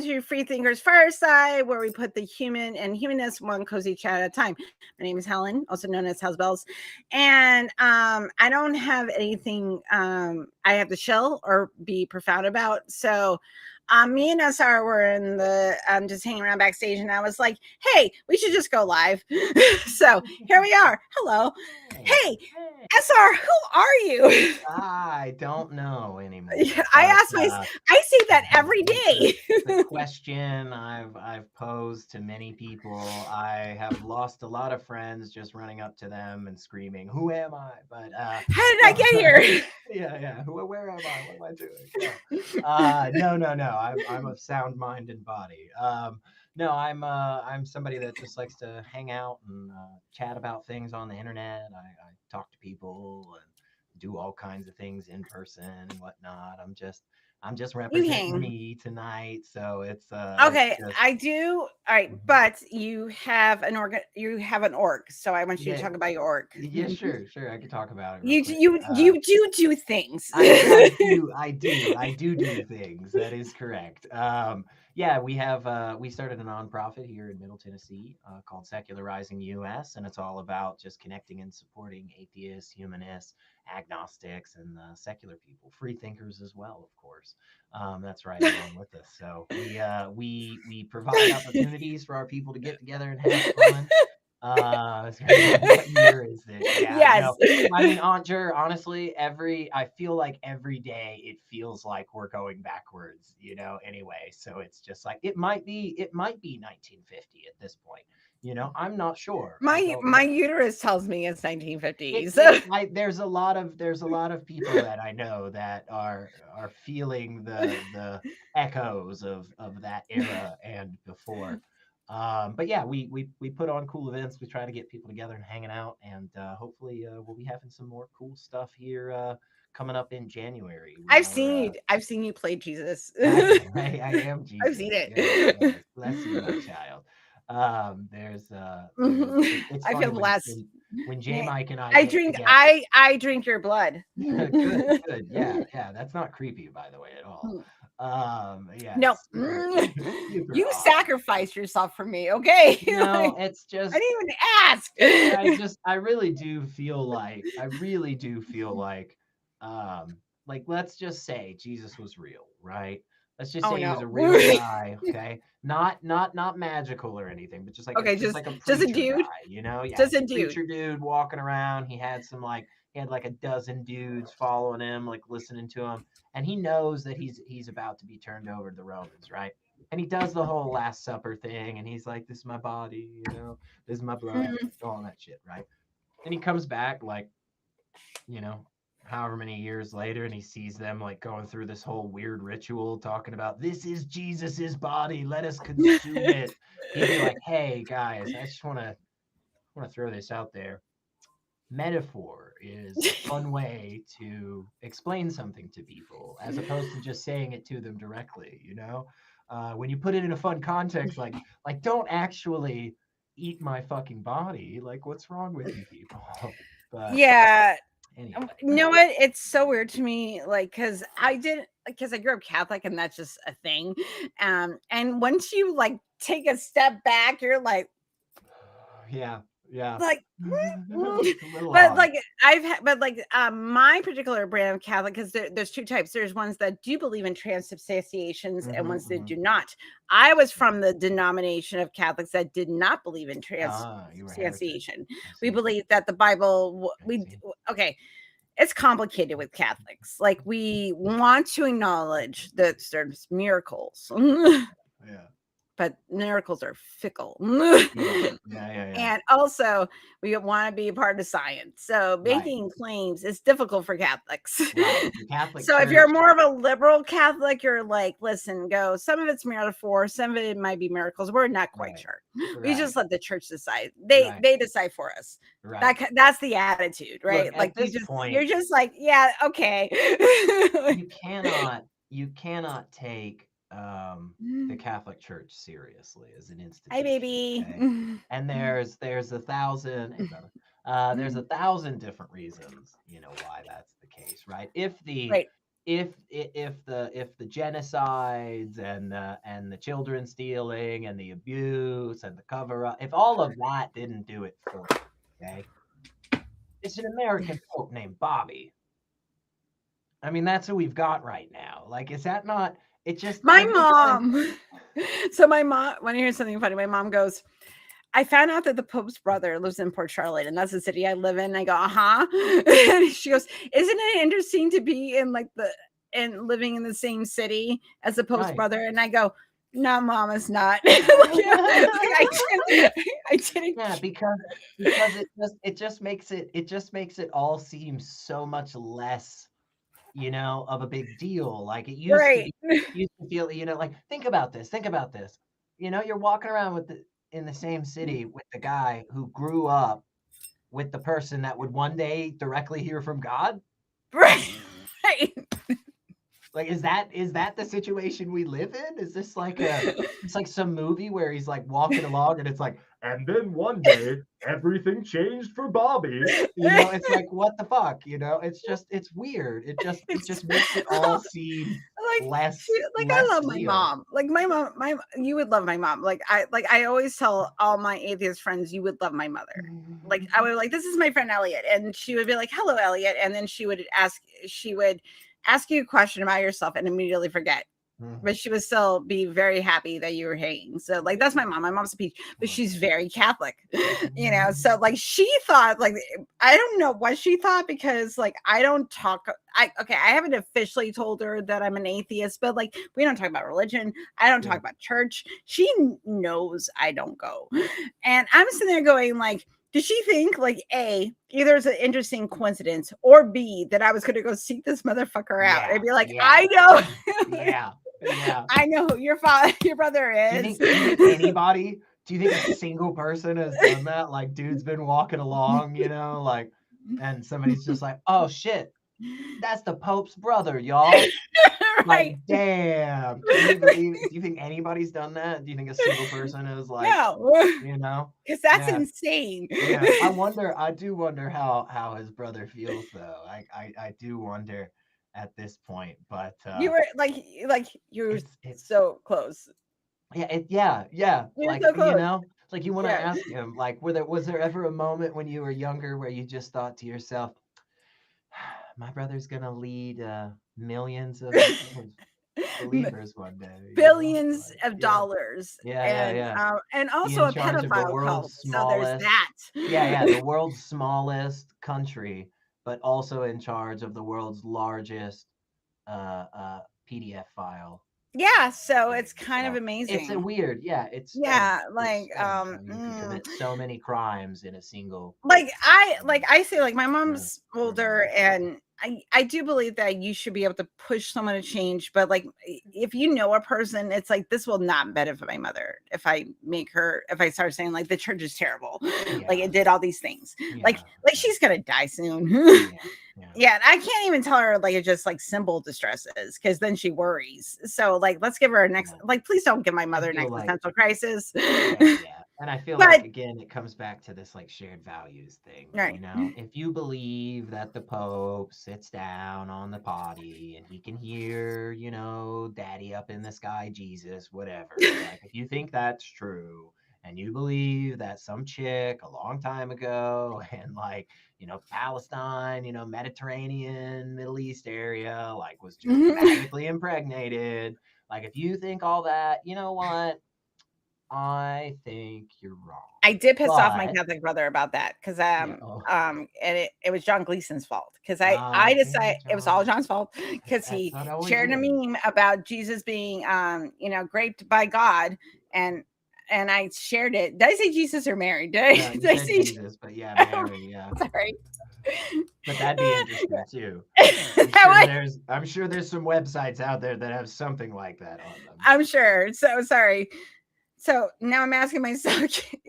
to Freethinkers Fireside, where we put the human and humanness one cozy chat at a time. My name is Helen, also known as House Bells, and I don't have anything I have to shill or be profound about. So me and SR were in the just hanging around backstage, and I was like, "Hey, we should just go live." So here we are. Hello, hey, SR, who are you? I don't know anymore. I see that every day. The question I've posed to many people. I have lost a lot of friends just running up to them and screaming, "Who am I?" But How did I get here? yeah. Where am I? What am I doing? No. I'm of sound mind and body. No, I'm somebody that just likes to hang out and chat about things on the internet. I talk to people and do all kinds of things in person and whatnot. I'm just representing me tonight, so it's okay. it's I do. All right, but you have an org. You have an org, so I want you to talk about your org. Yeah, sure. I can talk about it. You do things. I do things. That is correct. Yeah, we started a nonprofit here in Middle Tennessee called Secularizing US, and it's all about just connecting and supporting atheists, humanists, agnostics, and secular people, free thinkers as well, of course. That's right along with us. So we provide opportunities for our people to get together and have fun. What year is it? Yeah, Yes. no. I mean, honestly, I feel like every day it feels like we're going backwards, anyway. So it's just like it might be 1950 at this point. I'm not sure. My uterus tells me it's 1950s. There's a lot of people that I know that are feeling the echoes of that era and before. But yeah, we put on cool events. We try to get people together and hanging out, and hopefully we'll be having some more cool stuff here coming up in January. I've seen you play Jesus. I am Jesus. I've seen it. Yes. Bless you, my child. It's I funny feel blessed. when J Mike and I drink together. I drink your blood. Good. Yeah. That's not creepy, by the way, at all. Yeah. No, Super you awesome. sacrificed yourself for me, okay? No, it's just I didn't even ask. I really do feel like let's just say Jesus was real, right? Let's just say he was a real guy, okay? Not magical or anything, but just like just like a preacher dude. guy, Yeah, Just a dude. Preacher dude walking around. He had like a dozen dudes following him, like listening to him, and he knows that he's about to be turned over to the Romans, right? And he does the whole Last Supper thing, and he's like, "This is my body, this is my blood, all that shit," right? And he comes back like, however many years later, and he sees them like going through this whole weird ritual, talking about this is Jesus's body, let us consume it. He'd be like, "Hey guys, I just want to throw this out there. Metaphor is a fun way to explain something to people, as opposed to just saying it to them directly. When you put it in a fun context, like don't actually eat my fucking body. Like, what's wrong with you people?" But yeah. anyway. You know what? It's so weird to me, because I grew up Catholic, and that's just a thing. And once you take a step back, you're like, yeah. like, but my particular brand of Catholic, because there's two types. There's ones that do believe in transubstantiations and ones that do not. I was from the denomination of Catholics that did not believe in transubstantiation. We believe that the Bible, okay, it's complicated with Catholics. Like, we want to acknowledge that there's miracles. Yeah. But miracles are fickle. Yeah. And also, we want to be a part of science. So making claims is difficult for Catholics. Right. So if you're more of a liberal Catholic, you're like, listen, some of it's metaphor, some of it might be miracles. We're not quite sure. We just let the church decide. They decide for us. Right. That's the attitude, right? Look, at this point, you're just like, yeah, okay. you cannot take the Catholic Church seriously as an institution. Hi, baby. Okay? And there's 1,000 there's 1,000 different reasons, why that's the case, right? If the if the genocides and the children stealing and the abuse and the cover up, if all of that didn't do it for you, okay, it's an American pope named Bobby. I mean, that's who we've got right now. Like, is that not? It just My every time. mom. So my mom, when I hear something funny, my mom goes, I found out that the Pope's brother lives in Port Charlotte, and that's the city I live in. I go, uh-huh. And she goes, isn't it interesting to be in like and living in the same city as the Pope's Right. brother? And I go, no, mom, it's not. I didn't. Yeah, because it just makes it all seem so much less, of a big deal. Like it used to Right. be, used to feel, like think about this. You're walking around in the same city with the guy who grew up with the person that would one day directly hear from God. Right. Right. Like, is that the situation we live in? Is this like it's like some movie where he's like walking along and it's like, and then one day everything changed for Bobby. It's like, what the fuck? It's weird. It just makes it all seem like less I less love my real. mom. Like my mom, you would love my mom. I always tell all my atheist friends, you would love my mother. Like I would like, this is my friend Elliot, and she would be like, hello Elliot, and then she would ask you a question about yourself and immediately forget. But she would still be very happy that you were hanging. So like that's my mom. My mom's a peach, but she's very Catholic, So like she thought, like, I don't know what she thought, because like I don't talk. I haven't officially told her that I'm an atheist, but like we don't talk about religion. I don't talk about church. She knows I don't go, and I'm sitting there going like, did she think like A, either it's an interesting coincidence, or B, that I was going to go seek this motherfucker out and be like, I know. Yeah. I know who your brother is. Do you think anybody? Do you think a single person has done that? Like, dude's been walking along, like, and somebody's just like, "Oh shit, that's the Pope's brother, y'all." Right. Like, damn. Can you believe? Do you think anybody's done that? Do you think a single person is like, no, because that's insane. Yeah, I do wonder how his brother feels though. I do wonder at this point, but you were like you were it's so close. yeah. You're Like, so close. it's like you want to ask him, like, was there ever a moment when you were younger where you just thought to yourself, my brother's gonna lead millions of believers one day, billions Like, of dollars, and Be also in a charge of the pedophile cult. world's So there's smallest, that. the world's smallest country, but also in charge of the world's largest PDF file. Yeah, so it's kind of amazing. It's a weird, it's yeah, strange. like It's strange how you can commit so many crimes in a single. like I say, like my mom's older, and I do believe that you should be able to push someone to change, but like if you know a person, it's like, this will not benefit my mother if I start saying like the church is terrible, like it did all these things, like she's gonna die soon. Yeah, I can't even tell her like it's just like simple distresses, because then she worries. So like, let's give her a next. Like, please don't give my mother an existential crisis. And I feel like, again, it comes back to this like shared values thing. Right. If you believe that the Pope sits down on the potty and he can hear, daddy up in the sky, Jesus, whatever. Like, if you think that's true, and you believe that some chick a long time ago and like, Palestine, Mediterranean, Middle East area, like was just magically impregnated. Like, if you think all that, you know what? I think you're wrong. I did piss off my Catholic brother about that, because and it was John Gleason's fault, because I decided it was all John's fault, because he shared a meme about Jesus being raped by God, and I shared it. Did I say Jesus or Mary? Did I say Jesus? But Mary. Yeah. Sorry. But that'd be interesting too. I'm sure there's some websites out there that have something like that on them. I'm sure. So sorry. So now I'm asking myself,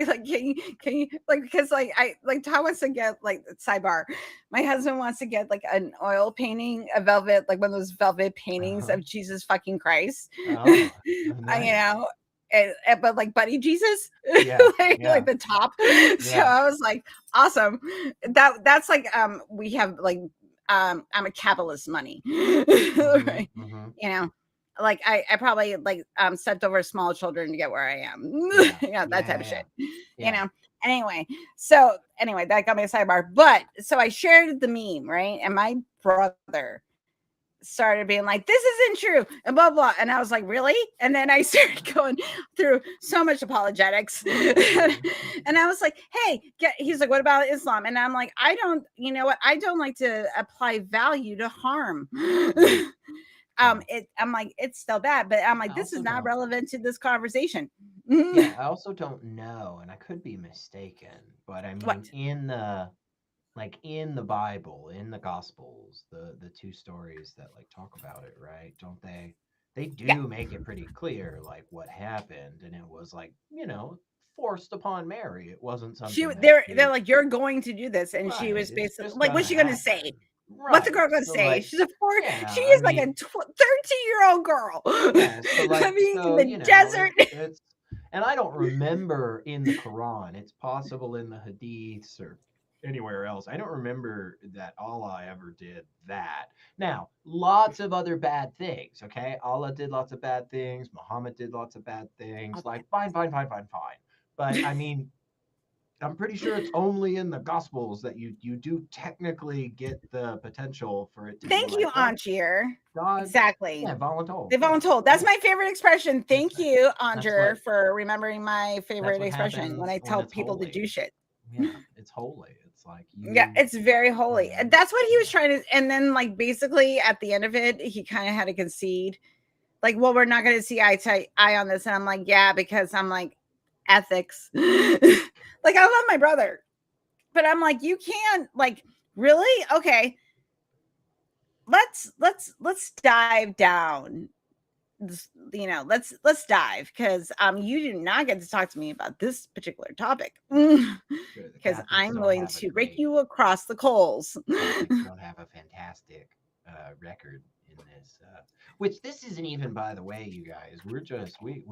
like, can you like, because like Todd wants to get, like, sidebar, my husband wants to get like an oil painting, a velvet, like one of those velvet paintings of Jesus fucking Christ. Nice. But like Buddy Jesus, like the top. So I was like, awesome. That's like we have like I'm a capitalist money. Mm-hmm. Right? Mm-hmm. You know, like I probably like stepped over small children to get where I am. Yeah. That type Yeah. of Yeah. shit. You Yeah. know. Anyway, that got me sidebar. But so I shared the meme, right? And my brother started being like, this isn't true, and blah blah. And I was like, really? And then I started going through so much apologetics. And I was like, hey, he's like, what about Islam? And I'm like, I don't, you know what? I don't like to apply value to harm. Yeah. Yeah. I'm like, it's still bad, but I'm I like, this is also not don't. relevant to this conversation. Yeah, I also don't know, and I could be mistaken, but I mean, What? in the like in the Bible, in the Gospels, the two stories that like talk about it, right? Don't they? They Yeah. do make it pretty clear, like what happened, and it was like forced upon Mary. It wasn't something that They're she. like, you're going to do this, and she Right. was It's basically just like, gonna what's she gonna happen. say? What's the Right. girl gonna So say? like, She's a four. yeah. She I is like a mean, 13-year-old girl yeah. So like, living in so the desert. it's. And I don't remember in the Quran. It's possible in the Hadiths or anywhere else. I don't remember that Allah ever did that. Now, lots of other bad things. Okay, Allah did lots of bad things. Muhammad did lots of bad things. Like, fine, fine, fine, fine, fine. But I mean, I'm pretty sure it's only in the Gospels that you do technically get the potential for it to be Thank you, like, well, Angier. God, Exactly. yeah, voluntold, They've yeah, all told. That's yeah, my favorite expression. that's Thank right. you, That's Angier, what for remembering my that's favorite what expression when happens I when tell it's people to holy. do shit. Yeah, it's holy. It's like Yeah, you, it's very you holy. And know, that's what he was yeah, trying to. And then, like, basically at the end of it, he kind of had to concede, like, well, we're not going to see eye to eye on this. And I'm like, yeah, because I'm like, ethics. Like, I love my brother, but I'm like, you can't, like, really? Okay, let's dive down. Let's dive, because you do not get to talk to me about this particular topic. sure. The Because Catholics I'm don't going have a to rake great. you across the coals. Catholics don't have a fantastic record in this. Which this isn't even, by the way, you guys. We're just we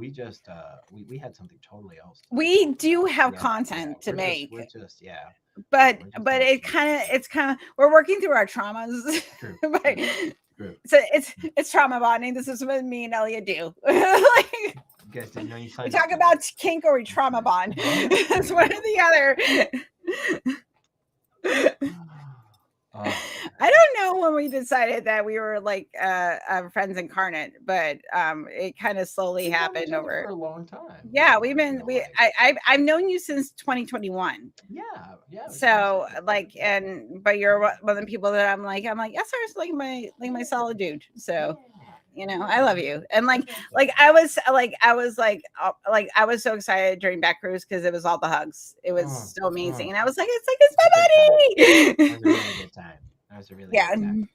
had something totally else to We talk do about. have Yeah, yeah. content to We're make, just yeah, yeah. but We're just but doing it some other kind of stuff. it's kind of we're working through our traumas. True, But true, true. so it's trauma bonding. This is what me and Elliot do. Like, You guys didn't know you we signed up talk for about this. kink or we That's trauma right. bond. There It's you one go. or the other. Oh I man. don't know when we decided that we were like friends incarnate, but it kind of slowly We've known each happened other over. for a long time, Yeah, though. I feel like. I've known you since 2021. Yeah, yeah. It's been a So second. like, but you're one of the people that I'm like, yes, sir, like my Yeah, solid dude. So yeah, I yeah. love you. And You're like, welcome. I was so excited during back cruise because it was all the hugs. It was Mm, so amazing. mm. And I was like, It's a good time. it's That was a somebody. really good time. That was a really Yeah. good time.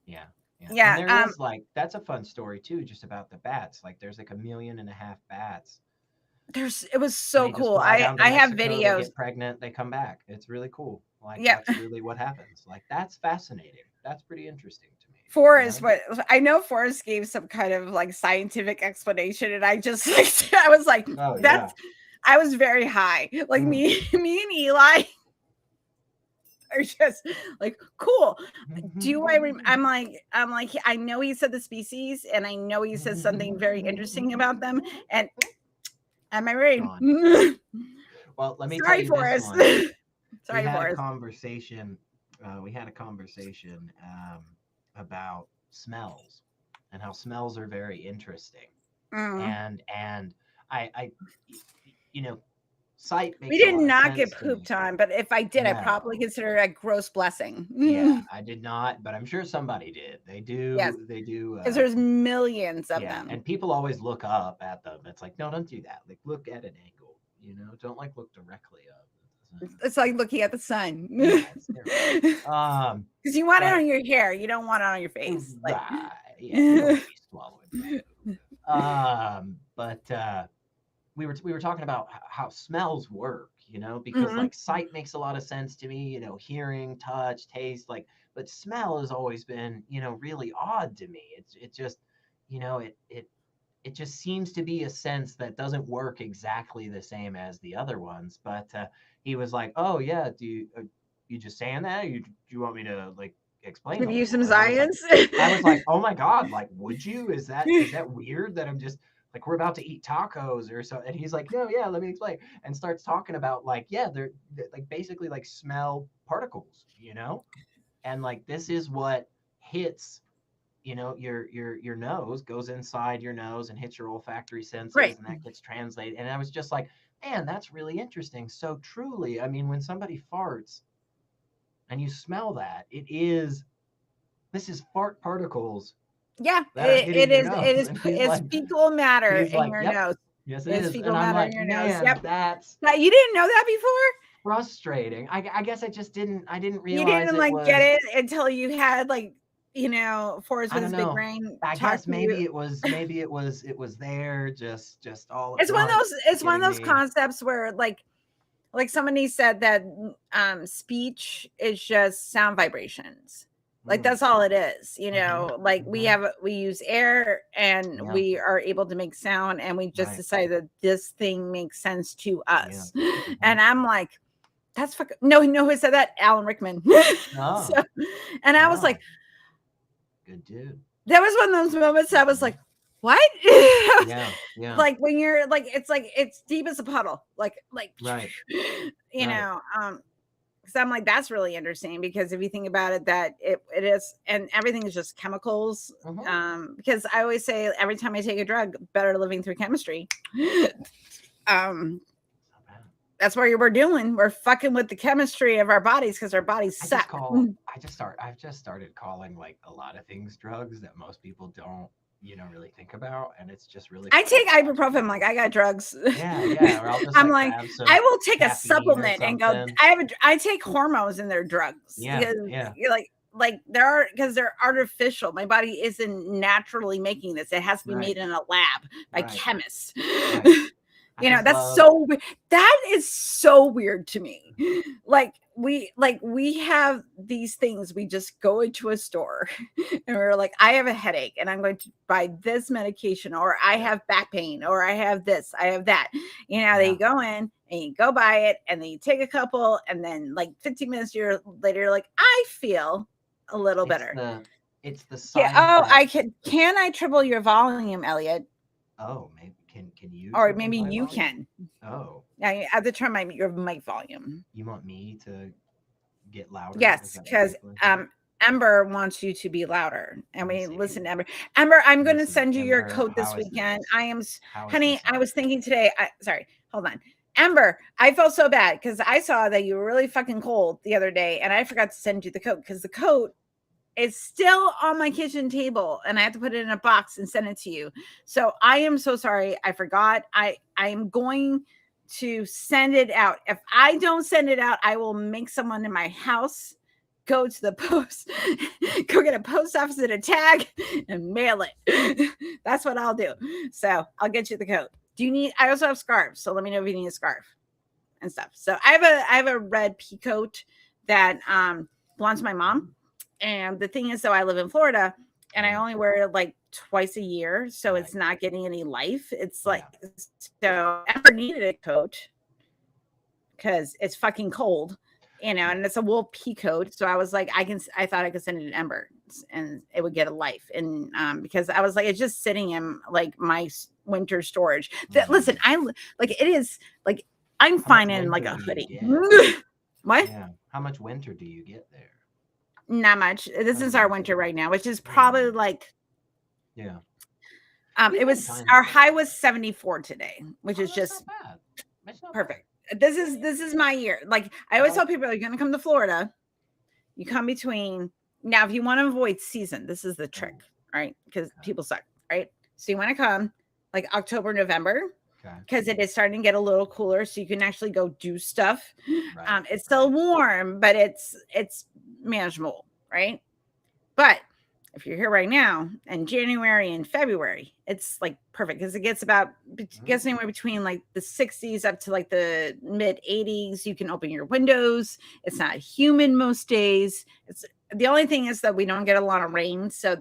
Yeah, yeah. And Yeah. there is like that's a fun story too, just about the bats. Like there's like 1.5 million bats. It was so They just cool. fly down to I have Mexico, they videos. get pregnant, they come back. It's really cool. Like Yeah. that's really what happens. Like that's fascinating. That's pretty interesting to me, you Forrest, know? but I know Forrest gave some kind of like scientific explanation, and I just like I was like, Oh yeah. that's I was very high. Like Mm. me and Eli are just like, cool. I'm like, I know he said the species, and I know he said something very interesting about them. And am I right? Gone. Well, let me tell Sorry, you this Forrest. one. We Sorry, had a Forrest. conversation. We had a conversation about smells and how smells are very interesting. Mm. And I you know, sight We makes a did lot of not get sense to pooped me. on, but if I did, I probably No. consider it a gross blessing. Yeah, I did not, but I'm sure somebody did. They Yes, do. They do. because there's millions of Yeah, them. and people always look up at them. It's like, no, don't do that. Like, look at an angle. Don't like look directly up. It doesn't- It's like looking at the sun. Yeah, it's terrible. Because you want it But on your hair, you don't want it on your face. Like, right, yeah, you don't want to be swallowing poo. But we were talking about how smells work, because mhm. like sight makes a lot of sense to me, hearing, touch, taste, like, but smell has always been, really odd to me. It just, it just seems to be a sense that doesn't work exactly the same as the other ones. But he was like, "Oh yeah, you just saying that? Do you want me to like explain Give the you some label. And science. I was like, oh my God, like, would you? Is that weird that I'm just like, we're about to eat tacos or so? And he's like, no, yeah, let me explain. And starts talking about like, yeah, they're like basically like smell particles, and like this is what hits, your nose, goes inside your nose and hits your olfactory senses, Right. and that gets translated. And I was just like, man, that's really interesting. So truly, I mean, when somebody farts and you smell that, this is fart particles Yeah, that are hitting it your is. nose. And It's fecal matter he's in like, your yep, nose. yes, it It's is. And fecal I'm matter in like, your nose. man, Yep. that's Now, you didn't know that before? frustrating. I guess I didn't You realize didn't it like get was, it until you had like, Forrest I with don't his big know. brain I talk guess to you. it was there just all at It's one of once those. It's one of getting those me. concepts where like somebody said that speech is just sound vibrations. Like Mm, that's all it is, like mhm. we use air and Yeah, we are able to make sound, and we just right. decide that this thing makes sense to Yeah. us. Mhm. And I'm like, that's fucking no, you know who said that? Alan Rickman. So, Oh, and I was like, wow. Good dude. that was one of those moments I was Mhm. like, what? Yeah, yeah. Like when you're like it's deep as a puddle. Like Right, you right. know, because I'm like, that's really interesting, because if you think about it, that it is, and everything is just chemicals. Mhm. Because I always say every time I take a drug, better living through chemistry. um Not bad. that's what we're doing. We're fucking with the chemistry of our bodies because our bodies suck. I've just started calling like a lot of things drugs that most people don't, really think about. And it's just really I funny take to watch ibuprofen like people. I got drugs. Yeah, yeah. Or I'll just I'm like like, grab I some will take a caffeine or supplement and go. something. I take hormones and they're drugs, Yeah, because yeah. you're like there are, because they're artificial. My body isn't naturally making this. It has to be Right, made in a lab by right, chemists. right. I just That's love. so that is so weird to me. We have these things, we just go into a store and we're like, I have a headache and I'm going to buy this medication, or I Yeah, have back pain, or I have this, I have that. Then yeah. you go in and you go buy it, and then you take a couple, and then like 15 minutes later, you're like, I feel a little It's better. the it's the Yeah. side Oh, effect. can I triple your volume, Elliot? Oh, maybe can you Or triple maybe my you volume? can. Oh, Now you have to turn your mic volume. you want me to get louder? Is Yes, that what because people are saying? Ember wants you to be louder. And Let me we see. listen to Ember. Ember, I'm Let me going to see. send you your Ember, coat this how is weekend. this? How is Honey, this I was audio? thinking today. Sorry, hold on. Ember, I felt so bad because I saw that you were really fucking cold the other day, and I forgot to send you the coat, because the coat is still on my kitchen table and I have to put it in a box and send it to you. So I am so sorry. I forgot. I am going to send it out. If I don't send it out, I will make someone in my house go to the post, go get a post office and a tag and mail it. That's what I'll do. So I'll get you the coat. I also have scarves. So let me know if you need a scarf and stuff. So I have a red pea coat that belongs to my mom. And the thing is, I live in Florida and I Yeah, only wear it like twice a year. So right. it's not getting any life. It's like, Yeah. so I never needed a coat because it's fucking cold, Yeah. and it's a wool pea coat. So I was like, I thought I could send it in Ember and it would get a life. And because I was like, it's just sitting in like my winter storage. Listen, like, it is like, I'm How much fine in like winter a do you hoodie. get? What? Yeah. How much winter do you get there? Not much. This Not is our enough. winter right now, which is Not enough. probably like, Yeah. it We've been was, kind our of high was 74 today, which Oh, is that's just not bad. That's not bad. perfect. This is my year. Like I always tell people, you're gonna come to Florida, you come between now. If you want to avoid season, this is the trick, right? Because people suck, right? So you want to come like October, November, Okay. because it is starting to get a little cooler, so you can actually go do stuff. Right. It's still warm, but it's manageable, right? But if you're here right now in January and February, it's like perfect because it gets anywhere between like the 60s up to like the mid 80s. You can open your windows. It's not humid most days. the only thing is that we don't get a lot of rain, so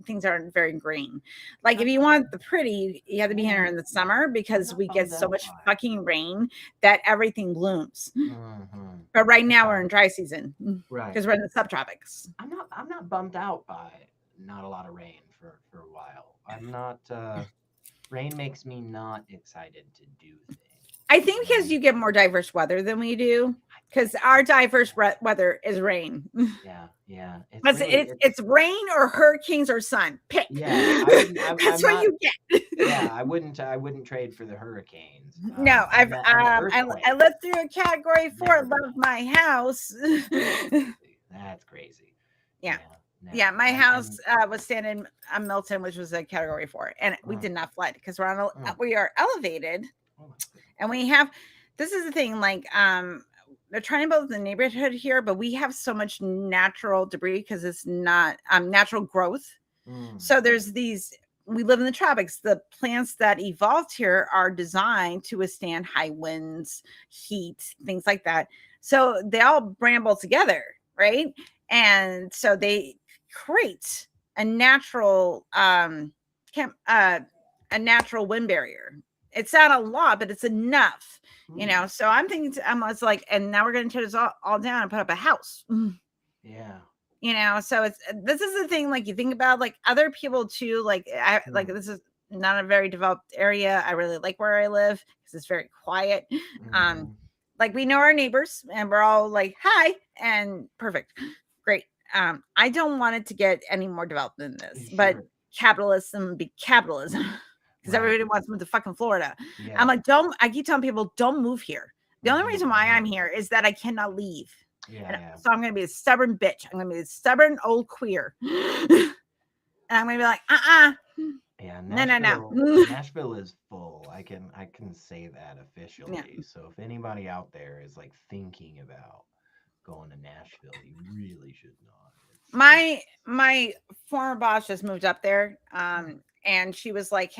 things aren't very green. Like if you want the pretty, you have to be here in the summer because we get so much fucking rain that everything blooms. Mm-hmm. But right now we're in dry season Right. because we're in the subtropics. I'm not bummed out by not a lot of rain for a while. I'm not rain makes me not excited to do things. I think because you get more diverse weather than we do, because our diverse weather is rain. Yeah. It's rain or hurricanes or sun. Pick. Yeah, I wouldn't. That's I'm what not. you get. Yeah, I wouldn't trade for the hurricanes. No, And the earthquake. I lived through a category 4. Never Love my house. That's crazy. Yeah. Never. Yeah, my house was standing on Milton, which was a category 4, and we did not flood because we are elevated, and we have. This is the thing, like they're trying to build the neighborhood here, but we have so much natural debris because it's not natural growth. So there's these. We live in the tropics. The plants that evolved here are designed to withstand high winds, heat, things like that. So they all bramble together, right? And so they create a natural a natural wind barrier. It's not a lot, but it's enough, you know. So I'm thinking, it's like, and now we're going to tear this all down and put up a house. Yeah. You know, so this is the thing, like you think about like other people too, like like this is not a very developed area. I really like where I live because it's very quiet. Like we know our neighbors and we're all like, hi, and perfect. Great. I don't want it to get any more developed than this, but capitalism be capitalism because everybody wants to move to fucking Florida. Yeah. I'm like, I keep telling people, don't move here. The only reason why I'm here is that I cannot leave. Yeah. So I'm going to be a stubborn bitch. I'm going to be a stubborn old queer. And I'm going to be like, Yeah, no. Nashville is full. I can say that officially. Yeah. So if anybody out there is like thinking about going to Nashville, you really should not. My former boss just moved up there. And she was like,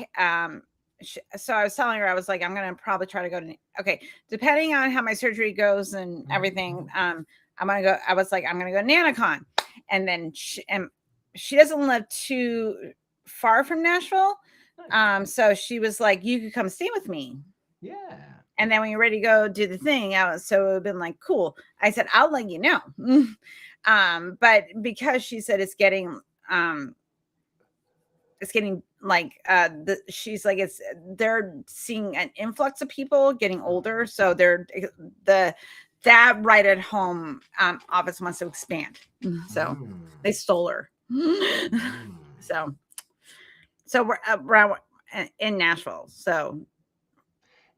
so I was telling her, I was like, I'm going to probably try to go to, okay, depending on how my surgery goes and everything, I'm going to go, I was like, I'm going to go to NanaCon. And then she doesn't live too far from Nashville. So she was like, you could come stay with me. Yeah. And then when you're ready to go do the thing, so it would have been like, cool. I said, I'll let you know. But because she said it's getting like she's like, they're seeing an influx of people getting older, so that right at home office wants to expand, so they stole her. So we're around in Nashville, so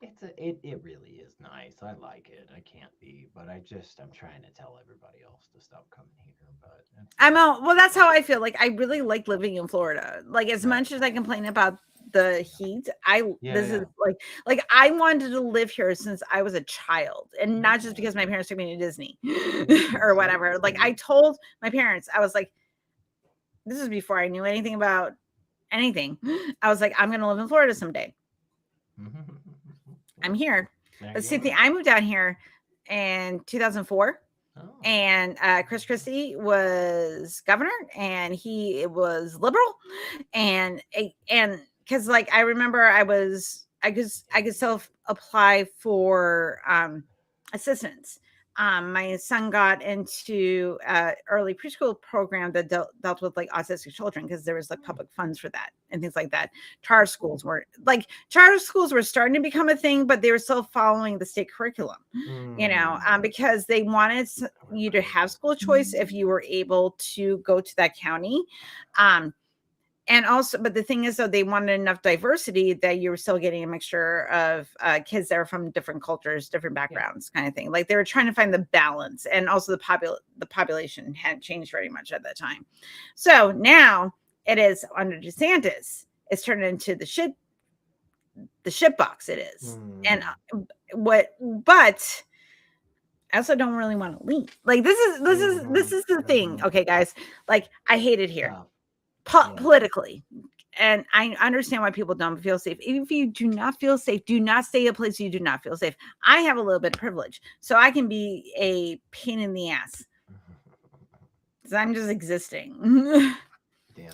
it really is nice. I like it. I can't be, but I'm trying to tell everybody else to stop coming here. But well, that's how I feel. Like I really like living in Florida. Like as much as I complain about the heat, this is like I wanted to live here since I was a child, and not just because my parents took me to Disney or whatever. Like I told my parents, I was like, this is before I knew anything about anything. I was like, I'm going to live in Florida someday. I'm here. But see, I moved out here in 2004. And Chris Christie was governor, and he was liberal, and because like I remember I could self apply for assistance. My son got into early preschool program that dealt with like autistic children because there was like public funds for that and things like that. Charter schools were starting to become a thing, but they were still following the state curriculum, you know, because they wanted you to have school choice if you were able to go to that county. And also, but the thing is, though, they wanted enough diversity that you were still getting a mixture of kids that are from different cultures, different backgrounds, kind of thing. Like they were trying to find the balance, and also the population hadn't changed very much at that time. So now it is under DeSantis. It's turned into the shit box. It is, and but I also don't really want to leave. Like this is the thing. Okay, guys, like I hate it here. Politically, and I understand why people don't feel safe. If you do not feel safe, do not stay a place you do not feel safe. I have a little bit of privilege, so I can be a pain in the ass. because I'm just existing. Yeah.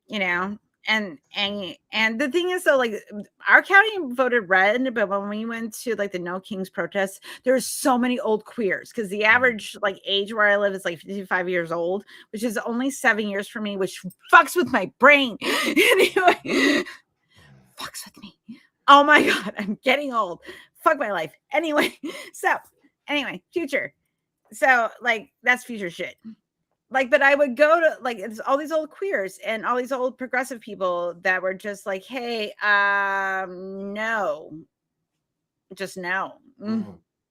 You know, and the thing is though, like our county voted red, but when we went to like the No Kings protests, there's so many old queers because the average like age where I live is like 55 years old, which is only 7 years for me, which fucks with my brain. Anyway, fucks with me. Oh my god, I'm getting old. Fuck my life. Anyway, future. So like that's future shit. Like, but I would go to like it's all these old queers and all these old progressive people that were just like, hey, no, just no.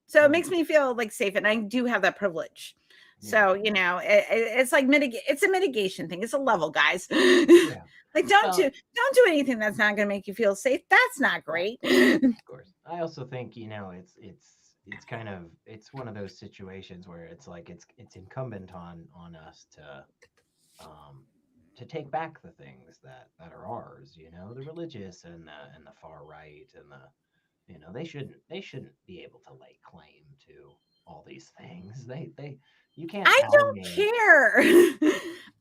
So it makes me feel like safe, and I do have that privilege. So you know, it's like it's a mitigation thing. It's a level, guys. Yeah. Like don't do anything that's not going to make you feel safe. That's not great. Of course. I also think, it's kind of, it's one of those situations where it's like it's incumbent on us um to take back the things that are ours, the religious and the far right and they shouldn't be able to lay claim to all these things. They you can't I tell don't me. care.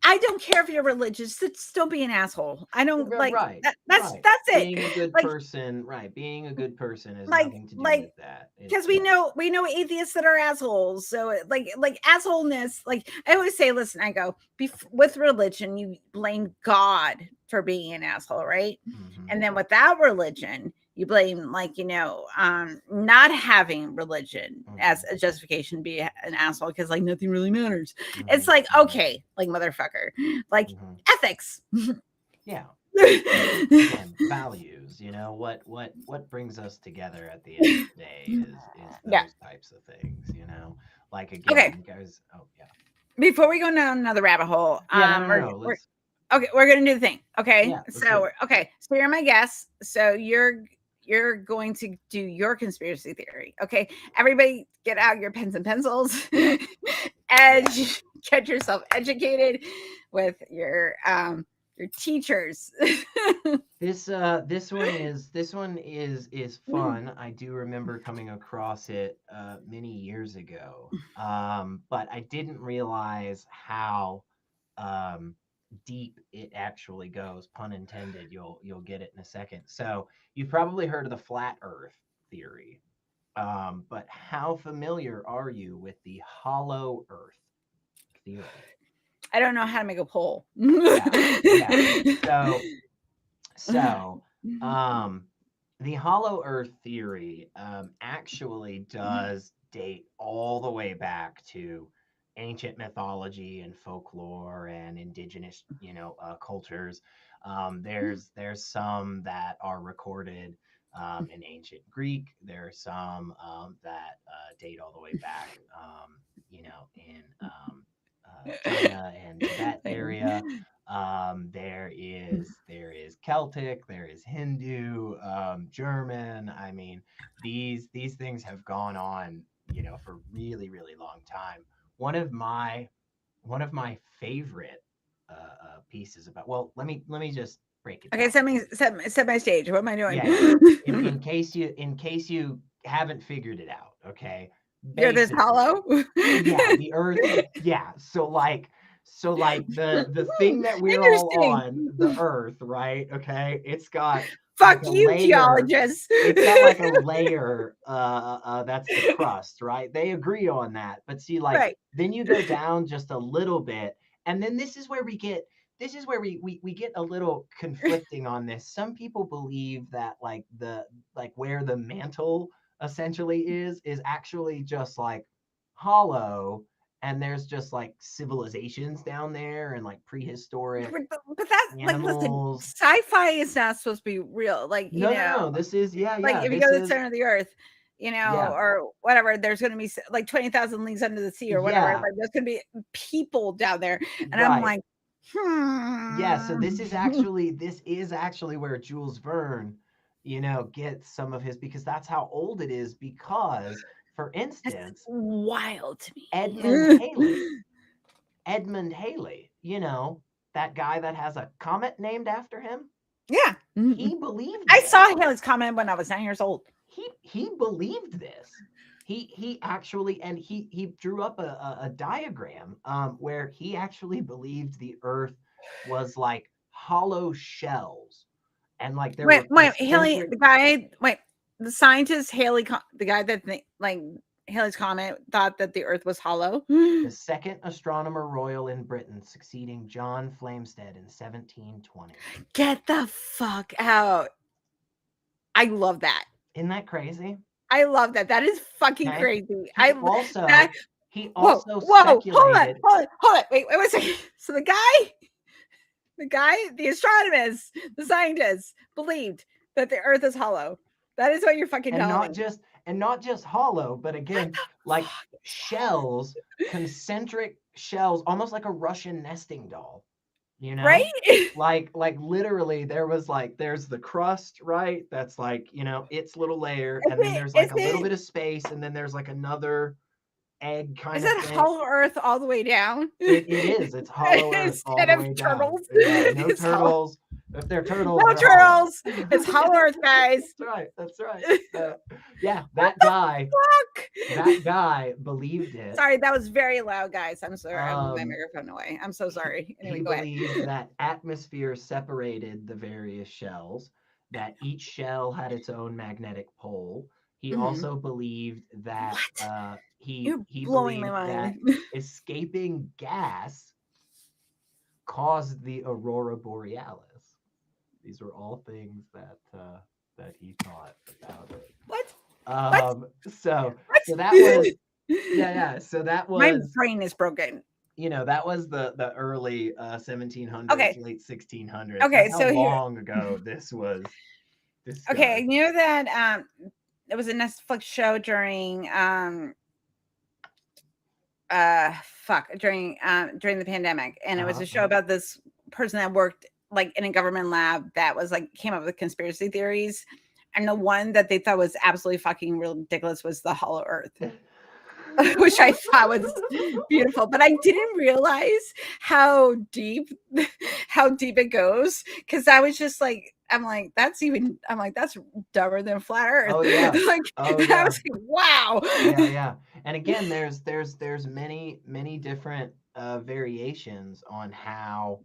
I don't care if you're religious. Just don't be an asshole. I don't like Right, that. That's right. that's it. Being a good Like person, right? Being a good person has like nothing to do like with that. because It's we know atheists that are assholes. So like assholeness. Like I always say, listen, I go with religion, you blame God for being an asshole, right? And then without religion, you blame not having religion as a justification to be an asshole because like nothing really matters. It's like okay, like motherfucker, like ethics. yeah. Again, values, what brings us together at the end of the day is Yeah. those types of things. Like Okay. again, guys. Oh yeah. Before we go down another rabbit hole, Yeah, no. we're Let's. okay. We're gonna do the thing. Okay. Yeah, let's do So it. okay. So you're my guest. So you're going to do your conspiracy theory. Okay. Everybody, get out your pens and pencils, and get yourself educated with your teachers. This one is fun. I do remember coming across it many years ago. But I didn't realize how um deep it actually goes. Pun intended. You'll get it in a second. So you've probably heard of the flat Earth theory. But how familiar are you with the hollow Earth theory? I don't know how to make a poll. Yeah, yeah. So So, um, the hollow Earth theory actually does date all the way back to ancient mythology and folklore and indigenous, cultures. There's some that are recorded in ancient Greek. There are some that date all the way back, in China and Tibet area. There is Celtic, there is Hindu, German. I mean, these things have gone on, for really really long time. One of my one of my favorite pieces about. Well, let me just break it Okay, down. set my stage. What am I doing? Yeah, yeah. In case you haven't figured it out, okay. You're this Basically, hollow. yeah, the Earth. Yeah, so like the thing that we're all Interesting. on, the Earth, right? Okay, it's got like Fuck a you, layer. geologists. It's got like a layer. That's the crust, right? They agree on that, but see, like Right. then you go down just a little bit, and then this is where we get. This is where we get a little conflicting on this. Some people believe that like where the mantle essentially is actually just like hollow, and there's just like civilizations down there and like prehistoric But that like listen, animals. sci-fi is not supposed to be real. Like, No, no, no. This is yeah, like yeah. if you This go to the is center of the earth, yeah, or whatever, there's gonna be like 20,000 leagues under the sea or whatever. yeah. Like there's gonna be people down there. And I'm Right. like, Yeah. So hmm. this is actually where Jules Verne, gets some of his because that's how old it is. Because, for That's instance, wild to Edmund me. Haley, Edmund Haley, that guy that has a comet named after him, Yeah. he believed I this. saw Haley's comment when I was 9 years old. He believed this. he actually, and he drew up a diagram where he actually believed the Earth was like hollow shells, and like there Wait, were wait, Haley, concentric. the scientist Haley, the guy that like Haley's Comet thought that the Earth was hollow. The second astronomer royal in Britain, succeeding John Flamsteed in 1720. Get the fuck out! I love that. Isn't that crazy? I love that. That is fucking Okay. crazy. He That. also he Whoa, also whoa, speculated. hold on. Wait a second. So the astronomers, the scientists believed that the Earth is hollow. That is what you're fucking and telling not me. just and not just hollow, but What again, the like fuck is shells, concentric shells, almost like a Russian nesting doll, you that? Right? know? Like literally there's the crust, right? That's like, its little layer, and then there's Is like a little it bit of space, and then there's like another egg is kind of it thing. hollow Earth all the way down? It is. It's hollow Earth all Instead the of way down. turtles, Yeah, no it's hollow. turtles. If they're turtles, No they're hollow. turtles. It's hollow Earth, guys. That's right. That's right. What Yeah, the fuck? that guy believed it. Sorry, that was very loud, guys. I'm sorry. I moved my Um, microphone away. I'm so sorry. he Anyway, go ahead. believed that atmosphere separated the various shells, that each shell had its own magnetic pole. He Mhm. also believed that What? he You're he blowing my believed mind. that escaping gas caused the aurora borealis. These were all things that he thought about it. What? What? Um, so What? so that was yeah. So that My was brain is broken. that was the early 1700s, Okay. late 1600s. Okay. That's how So here. long ago this was Okay. discussed. You know that there was a Netflix show during during the pandemic, and it was a show Uh-huh. about this person that worked like in a government lab that was like came up with conspiracy theories, and the one that they thought was absolutely fucking ridiculous was the hollow Earth. Which I thought was beautiful, but I didn't realize how deep how deep it goes, because I was just like, I'm like, that's dumber than flat Earth. Oh yeah. Like, Oh I yeah. was like, wow. Yeah, yeah. And again, there's many different variations on how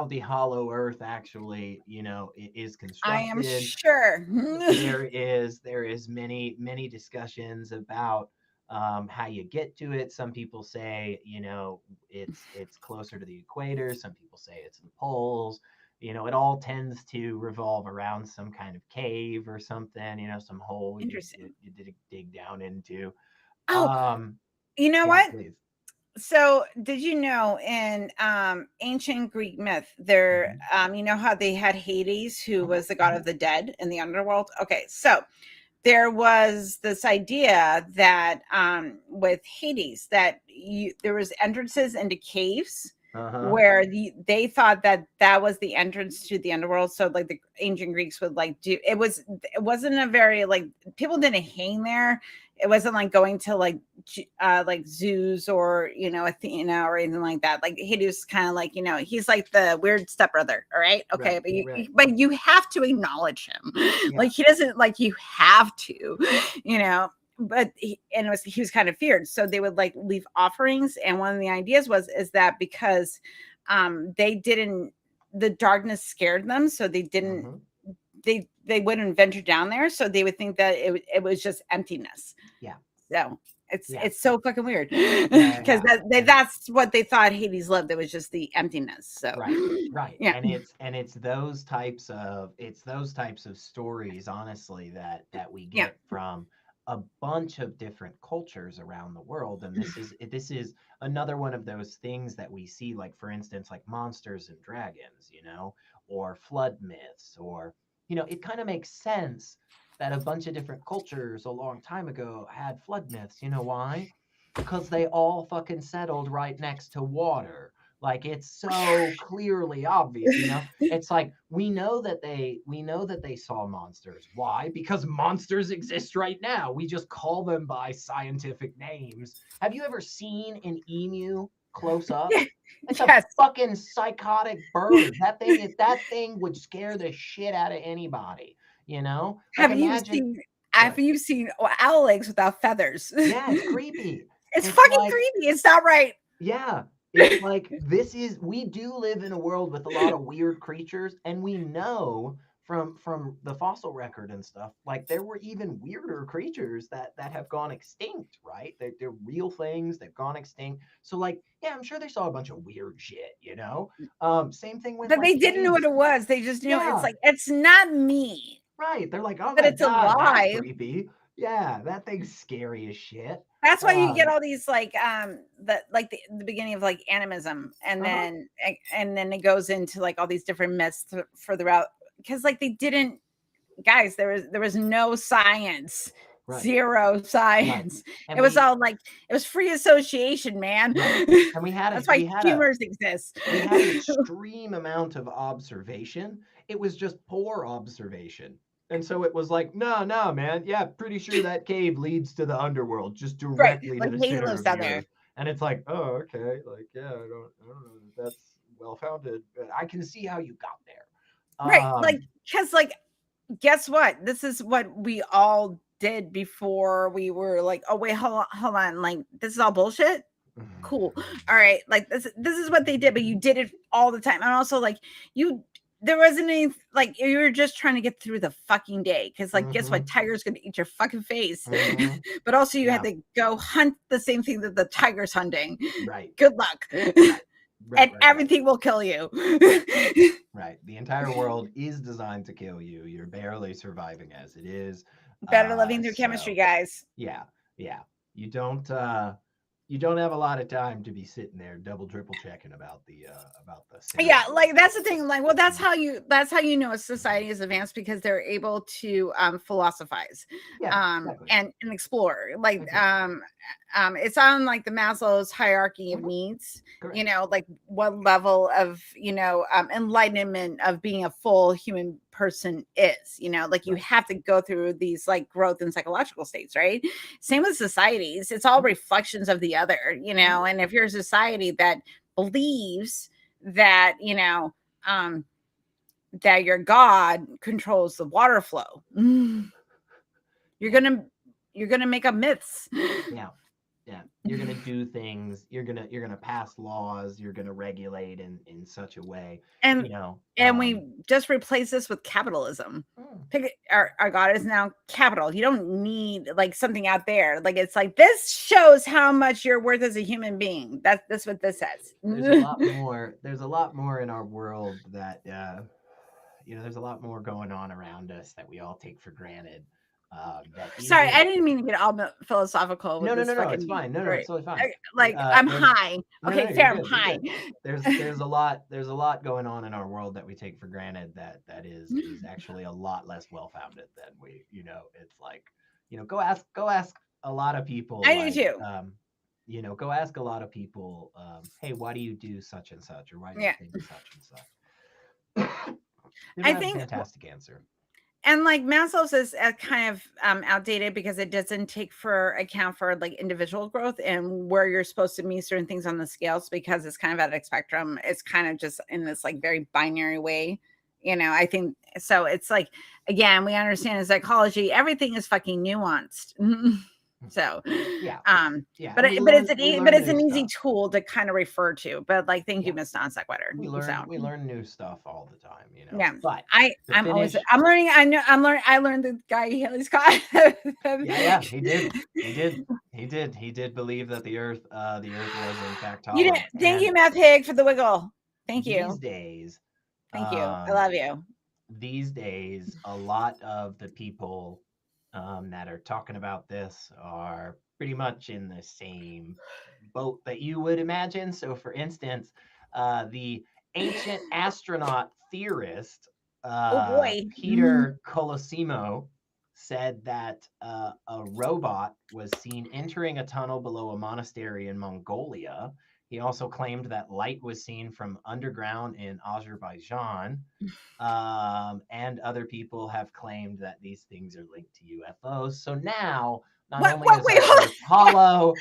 the hollow earth actually, is I am constructed. sure. There is many discussions about how you get to it. Some people say, it's closer to the equator. Some people say it's the poles. It all tends to revolve around some kind of cave or something. Some hole you dig down into. Oh, Um, you know yeah, what? please. So, did you know in ancient Greek myth, there, Hmm. you know how they had Hades, who Hmm. was the god Hmm. of the dead in the underworld? Okay, so there was this idea that with Hades that there was entrances into caves Uh-huh. where they thought that that was the entrance to the underworld. So like the ancient Greeks would like do it wasn't a very like people didn't hang there. It wasn't like going to like zoos or Athena or anything like that. Like Hades kind of like he's like the weird stepbrother. All right, okay, Right, but you right. but you have to acknowledge him. Yeah. Like he doesn't like you have to, you know. But he was kind of feared, so they would like leave offerings. And one of the ideas is that because they didn't the darkness scared them, so they didn't Hmm. they wouldn't venture down there, so they would think that it was just emptiness. Yeah. So Yeah. it's so fucking weird Yeah. because Yeah. And that's what they thought Hades lived. It was just the emptiness. So right, right. yeah, And it's those types of stories, honestly, that we yeah, get from a bunch of different cultures around the world. And this is another one of those things that we see, like for instance, like monsters and dragons, or flood myths, or it kind of makes sense that a bunch of different cultures a long time ago had flood myths. You know why? Because they all fucking settled right next to water. Like it's so clearly obvious. It's like we know that they saw monsters. Why? Because monsters exist right now. We just call them by scientific names. Have you ever seen an emu close up? It's a yes. fucking psychotic bird. That thing would scare the shit out of anybody. Like Have you imagine. seen Have you seen owl legs without feathers? Yeah, it's creepy. It's fucking creepy. It's not right. Yeah. It's like we do live in a world with a lot of weird creatures, and we know from the fossil record and stuff, like there were even weirder creatures that have gone extinct, right? They're real things, they've gone extinct. So like, yeah, I'm sure they saw a bunch of weird shit, you know? Same thing with But like they didn't know what caves. it was. They just knew Yeah, it's like, it's not me. right. They're like, oh But my it's God, that's alive. creepy. Yeah, that thing's scary as shit. That's why you get all these like the beginning of like animism, and then it goes into like all these different myths further out, because like they didn't, guys, there was no science. Right. Zero science. Right. It was all like, it was free association, man. Right. And we had that's why humors exist. We had an extreme amount of observation. It was just poor observation. And so it was like, no, man. Yeah, pretty sure that cave leads to the underworld, just directly to the center of the earth. And it's like, oh, okay. Like, yeah, I don't know if that's well founded, but I can see how you got there. Right. Like, because like, guess what? This is what we all did before we were like, oh wait, hold on. Like, this is all bullshit. Cool. All right. Like this is what they did, but you did it all the time. And also like there wasn't any, like, you were just trying to get through the fucking day. Cause like, guess what? Tiger's going to eat your fucking face. But also you had to go hunt the same thing that the tiger's hunting. Right. Good luck. Right. Everything will kill you. Right. The entire world is designed to kill you. You're barely surviving as it is. Better living through chemistry, guys. Yeah. Yeah. You don't have a lot of time to be sitting there double triple checking about the yeah, like that's the thing, like, well, that's how you know a society is advanced, because they're able to philosophize and explore, like it's on like the Maslow's hierarchy of needs. Correct. You know, like what level of enlightenment of being a full human person is, you know, like you have to go through these like growth and psychological states, right? Same with societies. It's all reflections of the other, you know. And if you're a society that believes that, you know, that your God controls the water flow, you're gonna make up myths. Yeah, you're gonna do things. You're gonna pass laws. You're gonna regulate in such a way, and you know. And we just replace this with capitalism. Our God is now capital. You don't need like something out there. Like, it's like, this shows how much you're worth as a human being. That's what this says. There's a lot more. There's a lot more in our world that you know. There's a lot more going on around us that we all take for granted. Sorry, I didn't mean to get all philosophical. No, it's fine. No, it's totally fine. Like, I'm high. Okay, fair. I'm high. There's a lot going on in our world that we take for granted that is actually a lot less well founded than we. You know, it's like, you know, go ask a lot of people. I do too. You know, go ask a lot of people. Hey, why do you do such and such, or why do you think such and such? I think a fantastic answer. And like Maslow's is kind of outdated, because it doesn't take for account for like individual growth and where you're supposed to meet certain things on the scales, because it's kind of at a spectrum. It's kind of just in this like very binary way, you know. I think so. It's like, again, we understand in psychology, everything is fucking nuanced. So but it's an easy tool to kind of refer to. But like, thank you, Miss Non Sequitur. We learn new stuff all the time, you know. Yeah, but I'm learning. I learned the guy Haley Scott. He did believe that the earth was in fact hollow. Thank you, Math Pig, for the wiggle. Thank you. These days, thank you. I love you. These days, a lot of the people that are talking about this are pretty much in the same boat that you would imagine. So, for instance, the ancient astronaut theorist Peter Colosimo said that a robot was seen entering a tunnel below a monastery in Mongolia. He also claimed that light was seen from underground in Azerbaijan. And other people have claimed that these things are linked to UFOs. So now, not only is it hollow,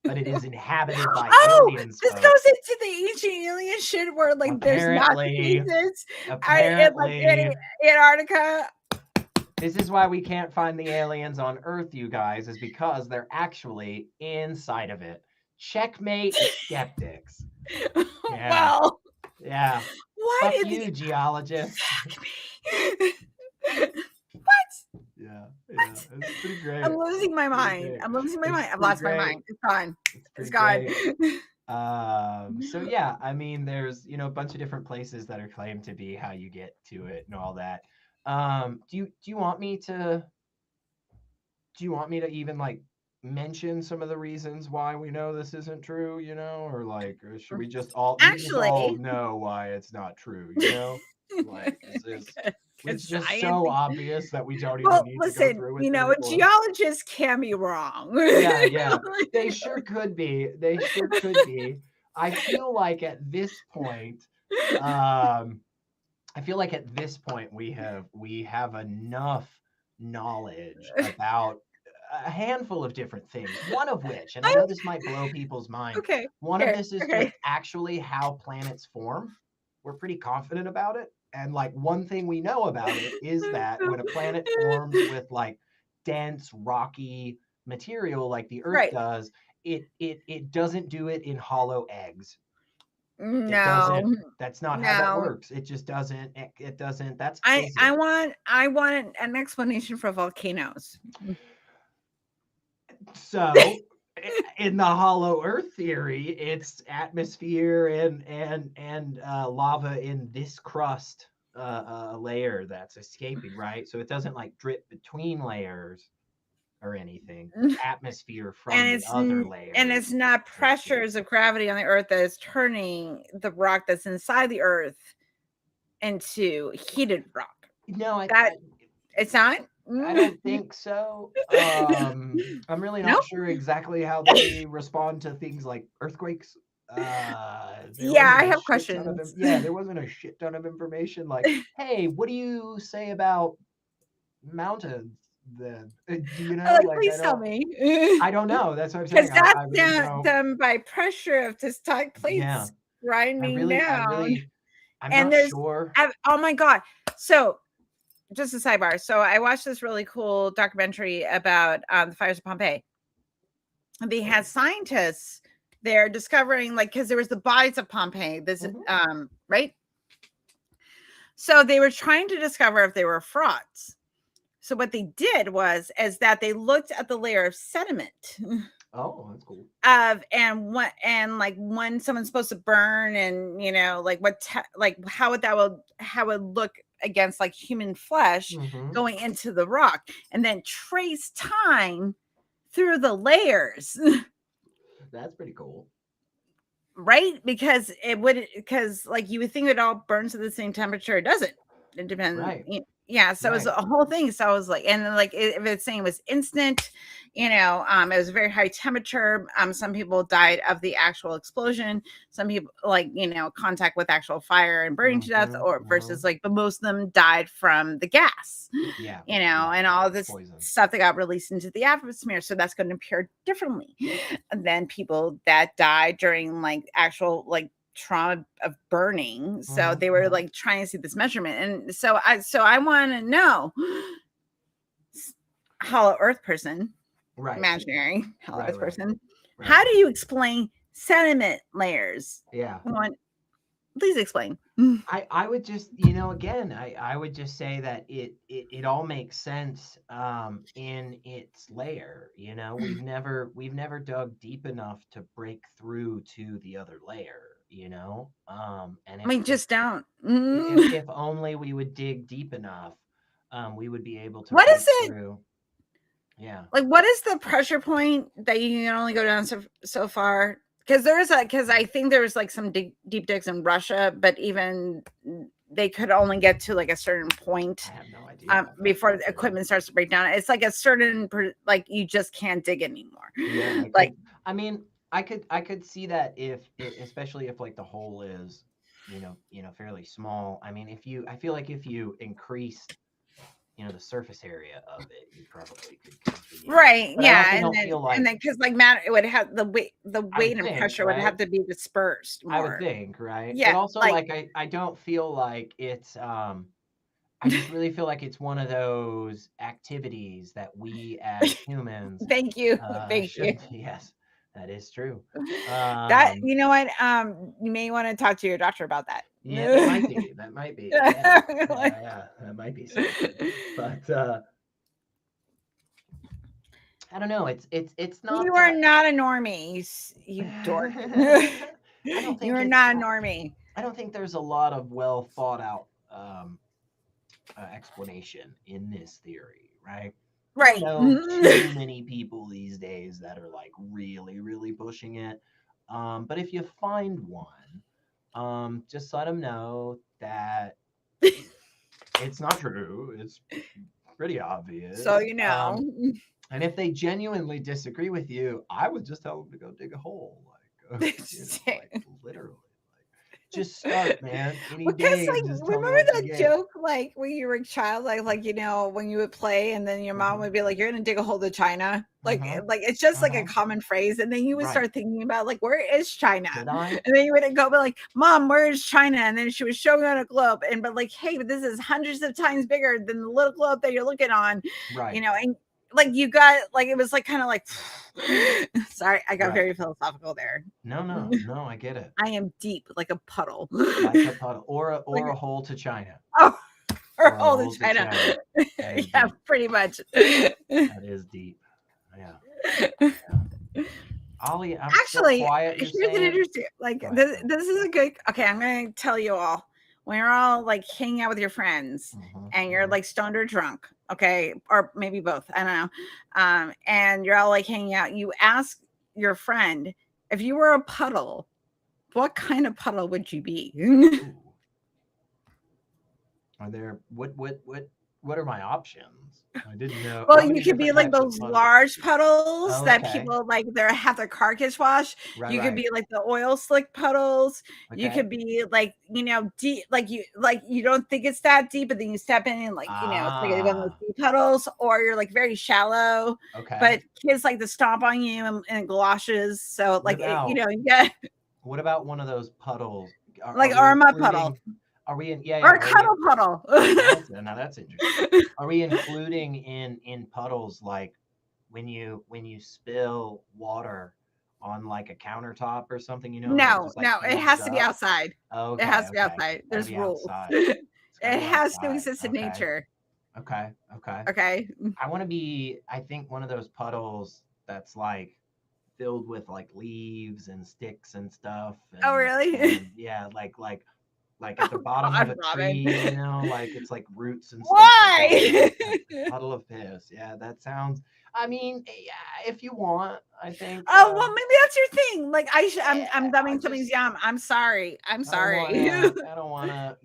but it is inhabited by aliens. This goes into the ancient alien shit where like there's not Jesus. Apparently, in Antarctica. This is why we can't find the aliens on Earth, you guys, is because they're actually inside of it. Checkmate, skeptics. Yeah, Well, yeah. why Fuck did you, geologists. exactly? Yeah, yeah. It's pretty I'm great. losing my Pretty mind. great. I'm losing my It's mind. I've pretty lost my great. mind. It's gone. It's It's pretty gone. great. So yeah, I mean, there's a bunch of different places that are claimed to be how you get to it and all that. Do you want me to even like mention some of the reasons why we know this isn't true, or like, or should we just all Actually, know why it's not true? Like, is this it's because just science. so obvious that we don't even Well, need to go listen, through with a it, or geologist can be wrong. yeah, yeah. They sure could be. They sure could be. I feel like at this point, um, we have enough knowledge about a handful of different things. One of which, and I know this might blow people's mind, Okay. one of Here. this is just Okay. actually how planets form. We're pretty confident about it. And like one thing we know about it is that when a planet forms with like dense, rocky material like the Earth Right. does, it doesn't do it in hollow eggs. It No. doesn't. That's not how that No. works. It just doesn't. It doesn't. That's I physics. want an explanation for volcanoes. So, in the hollow Earth theory, it's atmosphere and lava in this crust layer that's escaping, right? So it doesn't like drip between layers or anything. It's atmosphere from the other And layers it's not escape. pressures of gravity on the earth that is turning the rock that's inside the earth into heated rock. No, That it's not. I don't think so. I'm really not Nope. sure exactly how they respond to things like earthquakes. There Yeah, I wasn't a have shit ton of questions. there wasn't a shit ton of information like, hey, what do you say about mountains? Then do you know? Like, Like, please tell me. I don't know. That's what I'm Because saying. that's I really don't. done by pressure of tectonic Yeah, plates grinding down. I'm And not there's sure. oh my god. So just a sidebar. So I watched this really cool documentary about the fires of Pompeii. They had scientists there discovering, like, because there was the bodies of Pompeii. This right. So they were trying to discover if they were frauds. So what they did is that they looked at the layer of sediment Oh, that's cool. and like when someone's supposed to burn, and like like how would look against like human flesh going into the rock, and then trace time through the layers. That's pretty cool. Right? Because like you would think it all burns at the same temperature. It doesn't. It depends. Right. Yeah. So it's a whole thing. So I was like, and then like if it's saying it was instant, it was a very high temperature. Some people died of the actual explosion. Some people like, contact with actual fire and burning to death, or versus like, but most of them died from the gas. Yeah. And all this poison stuff that got released into the atmosphere. So that's going to appear differently than people that died during like actual like trauma of burning. So they were like trying to see this measurement. And so I want to know, hollow earth person, right, imaginary hollow earth person, right. How do you explain sediment layers? Yeah. Please explain. I would just, again, I would just say that it all makes sense in its layer. We've never dug deep enough to break through to the other layer, and We just don't. If only we would dig deep enough, we would be able to What break is it? through. Yeah. Like, what is the pressure point that you can only go down so far? Because I think there was like some deep digs in Russia, but even they could only get to like a certain point. I have no idea. Before the equipment starts to break down. It's like a certain like you just can't dig anymore. Yeah. I could see that especially if like the hole is, fairly small. I mean, I feel like if you increased, the surface area of it, you probably could continue. Right. But Yeah. I don't feel like, and then because like matter, it would have the weight and pressure right? would have to be dispersed more. I would think, right? Yeah. But also like I don't feel like it's I just really feel like it's one of those activities that we as humans Thank you. Thank you. should. Yes, that is true. That Um, you know what? You may want to talk to your doctor about that. yeah, that might be. That might be. Yeah, Like, yeah. That might be something. But I don't know. It's not you are that. not a normie, you dork. I don't You think are it's. not a normie. I don't think there's a lot of well thought out explanation in this theory, right? I don't Right. know too many people these days that are like really, really pushing it. But if you find one, just let them know that it's not true. It's pretty So obvious. you know. And if they genuinely disagree with you, I would just tell them to go dig a hole, like like literally, like just start, man. Any Because day, and like just tell me remember what you that get. joke like when you were a child like you know when you would play and then your mom Hmm. would be like you're gonna dig a hole to China Hmm. like it's just like a Hmm. common phrase and then you would Right? start thinking about like where is China Should I? and then you would go be like mom where is China and then she was showing on a globe and but like hey but this is hundreds of times bigger than the little globe that you're looking on you Right. know and like you got like it was like kind of like sorry I got Right. very philosophical there. No, no, no. I get it. I am deep like a puddle. Like a puddle, Like or a hole to China, oh, or or a all the hole to China. China. That is Yeah, deep. pretty much. That is deep. Yeah. Yeah. Ollie, I'm so Actually, quiet. You're here's an saying? interesting like Go ahead. this, Go ahead. this is a good okay, I'm gonna tell you all when you're all like hanging out with your friends Hmm. and you're Hmm. like stoned or drunk, okay, or maybe both, I don't know. And you're all like hanging out, you ask your friend, if you were a puddle, what kind of puddle would you be? Ooh. Are there what are my options? I didn't know Well, how you many could be different like types of those puddles. large puddles Oh, that okay. people like they have their car gets washed. Right, You could right. be like the oil slick puddles. You Okay. could be like, you know, deep like you don't think it's that deep, but then you step in and like, you know, it's like one of those Ah, deep puddles, or you're like very shallow, okay. but kids like to stomp on you in galoshes. So What like it, you about know, you get what about one of those puddles? Are like we Arma puddle including? Are we in? Yeah, or yeah. a Are we? cuddle puddle. Now that's interesting. Are we including in puddles like when you spill water on like a countertop or something, and it No, just like no, it heaves has to be up? outside. It Okay, has to be okay. outside. Gotta There's be rules. outside. It's gotta It be has to outside. exist in Okay. nature. Okay. Okay. Okay. I want to be, I think, one of those puddles that's like filled with like leaves and sticks and stuff, Oh, really? and yeah, like at the Oh bottom of God, a Robin. tree, like it's like roots and stuff are growing Why? up. A puddle of piss. Yeah, that sounds. I mean, yeah, if you want, I think. Oh well, maybe that's your thing. Like I'm Yeah, I dumbing somebody's just yum. I'm sorry. I'm I don't sorry. wanna. I don't wanna.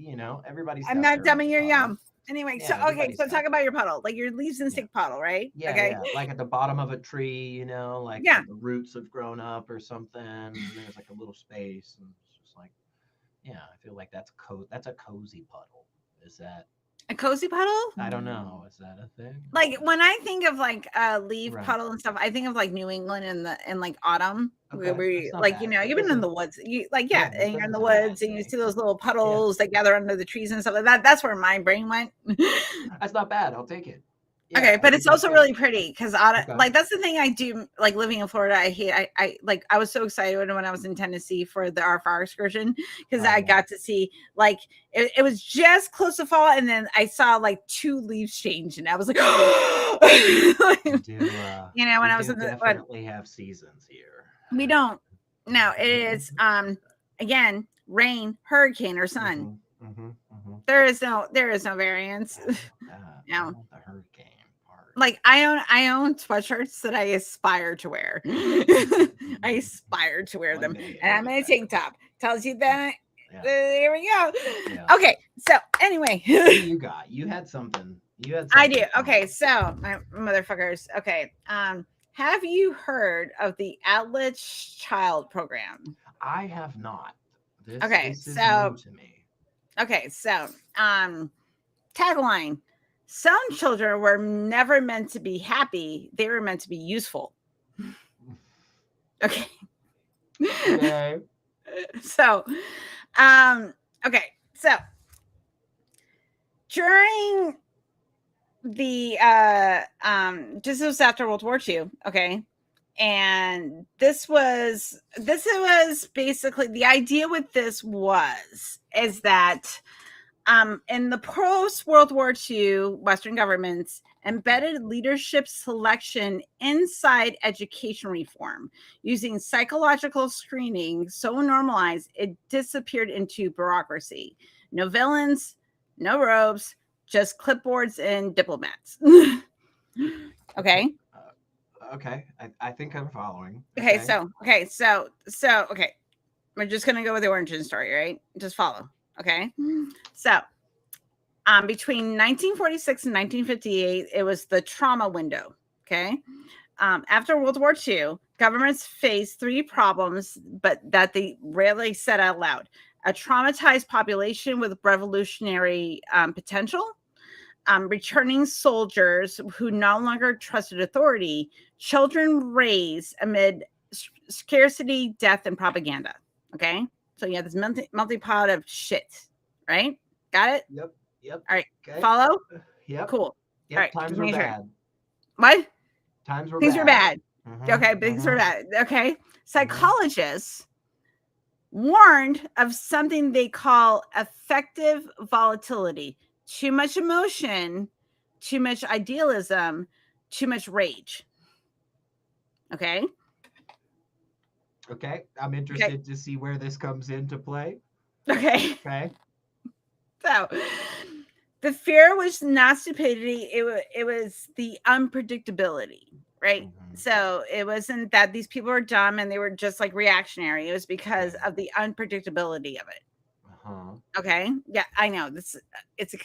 Everybody's I'm got not their own dumbing your puddle. yum. Anyway, so Yeah, okay, everybody's so talk got about their your own. puddle, like your leaves and Yeah. stick puddle, right? Yeah, Okay. yeah, like at the bottom of a tree, like Yeah. the roots have grown up or something, and there's like a little space, and it's just like, yeah, I feel like that's a cozy puddle. Is that? A cozy puddle? I don't know. Is that a thing? Like when I think of like a leaf Right. puddle and stuff, I think of like New England in like autumn, where Okay, we that's not like you bad. know That you've been in doesn't. the woods, you like yeah, Yeah, that and you're in doesn't the sound bad woods to and you me. see those little Yeah, puddles that gather under the trees and stuff like that. That's where my brain went. that's not bad. I'll take it. Yeah, Okay, I but think it's that's also good. really pretty because Okay. like that's the thing I do like living in Florida. I hate I like I was so excited when I was in Tennessee for our fire excursion because Oh I yeah. got to see like it was just close to fall and then I saw like 2 leaves change and I was like, We do. you know when We I was do in when definitely have seasons here. we don't no it is again rain hurricane or sun. Mhm. Mhm. Mhm. There is no variance. I want that. I No. want the hurricane part. Like I own sweatshirts that I aspire to wear. I aspire to wear One them, day and it'll I'm in get a tank better. top. Tells you Yeah. that. Yeah. There we go. Yeah. Okay, so anyway, What do you got? You had something. You had I do. something Okay, fun. so my motherfuckers. Okay, have you heard of the Atlas Child Program? I have not. This Okay, this is new so to me. okay, so tagline: Some children were never meant to be happy; they were meant to be useful. Okay. Okay. So, um, okay. So, during the this was after World War II, okay, and this was basically the idea with this is that in the post World War II Western governments embedded leadership selection inside education reform using psychological screening so normalized it disappeared into bureaucracy. No villains, no robes, just clipboards and diplomats. Okay. Okay. I think I'm following. Okay. So, we're just gonna go with the origin story, right? Just follow. Okay. So, between 1946 and 1958, it was the trauma window. Okay. After World War II, governments faced three problems, but that they rarely said out loud: a traumatized population with revolutionary potential, returning soldiers who no longer trusted authority, children raised amid scarcity, death, and propaganda. Okay, so you have this multi-pot of shit, right? Got it? Yep. All right, Okay. follow? Yep. Cool. Yep. All right, Times were bad. What? Times were Things bad. were bad. Mm-hmm. Okay, things were bad. Okay, psychologists warned of something they call affective volatility: too much emotion, too much idealism, too much rage. Okay. Okay. I'm interested to see where this comes into play. Okay. Okay. So the fear was not stupidity, it was the unpredictability, right? So it wasn't that these people were dumb and they were just like reactionary. It was because of the unpredictability of it. Okay. Yeah, I know this. It's a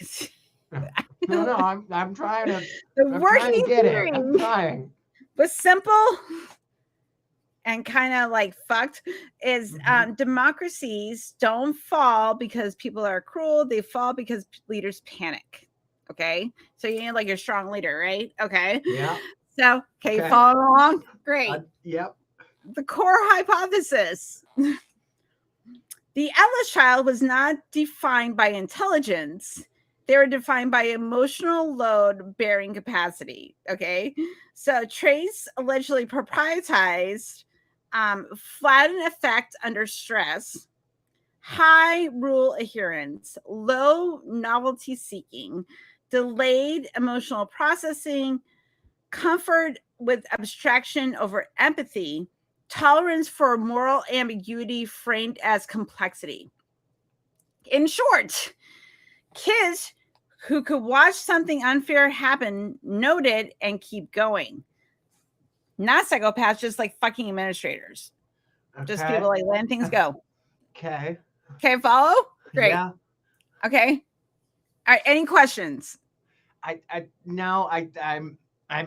no, I'm trying to. The I'm working trying to get theory it. I'm trying. was simple and kind of like fucked. Is democracies don't fall because people are cruel. They fall because leaders panic. Okay, so you need like your strong leader, right? Okay. Yeah. So okay. Follow along. Great. Yep. The core hypothesis. The eldest child was not defined by intelligence. They were defined by emotional load bearing capacity. Okay. So traits allegedly proprietized, flatten effect under stress, high rule adherence, low novelty seeking, delayed emotional processing, comfort with abstraction over empathy, tolerance for moral ambiguity framed as complexity. In short, kids who could watch something unfair happen, note it, and keep going. Not psychopaths, just like fucking administrators. Okay. Just people like letting things go. Okay. Okay, follow? Great. Yeah. Okay. All right, any questions? I'm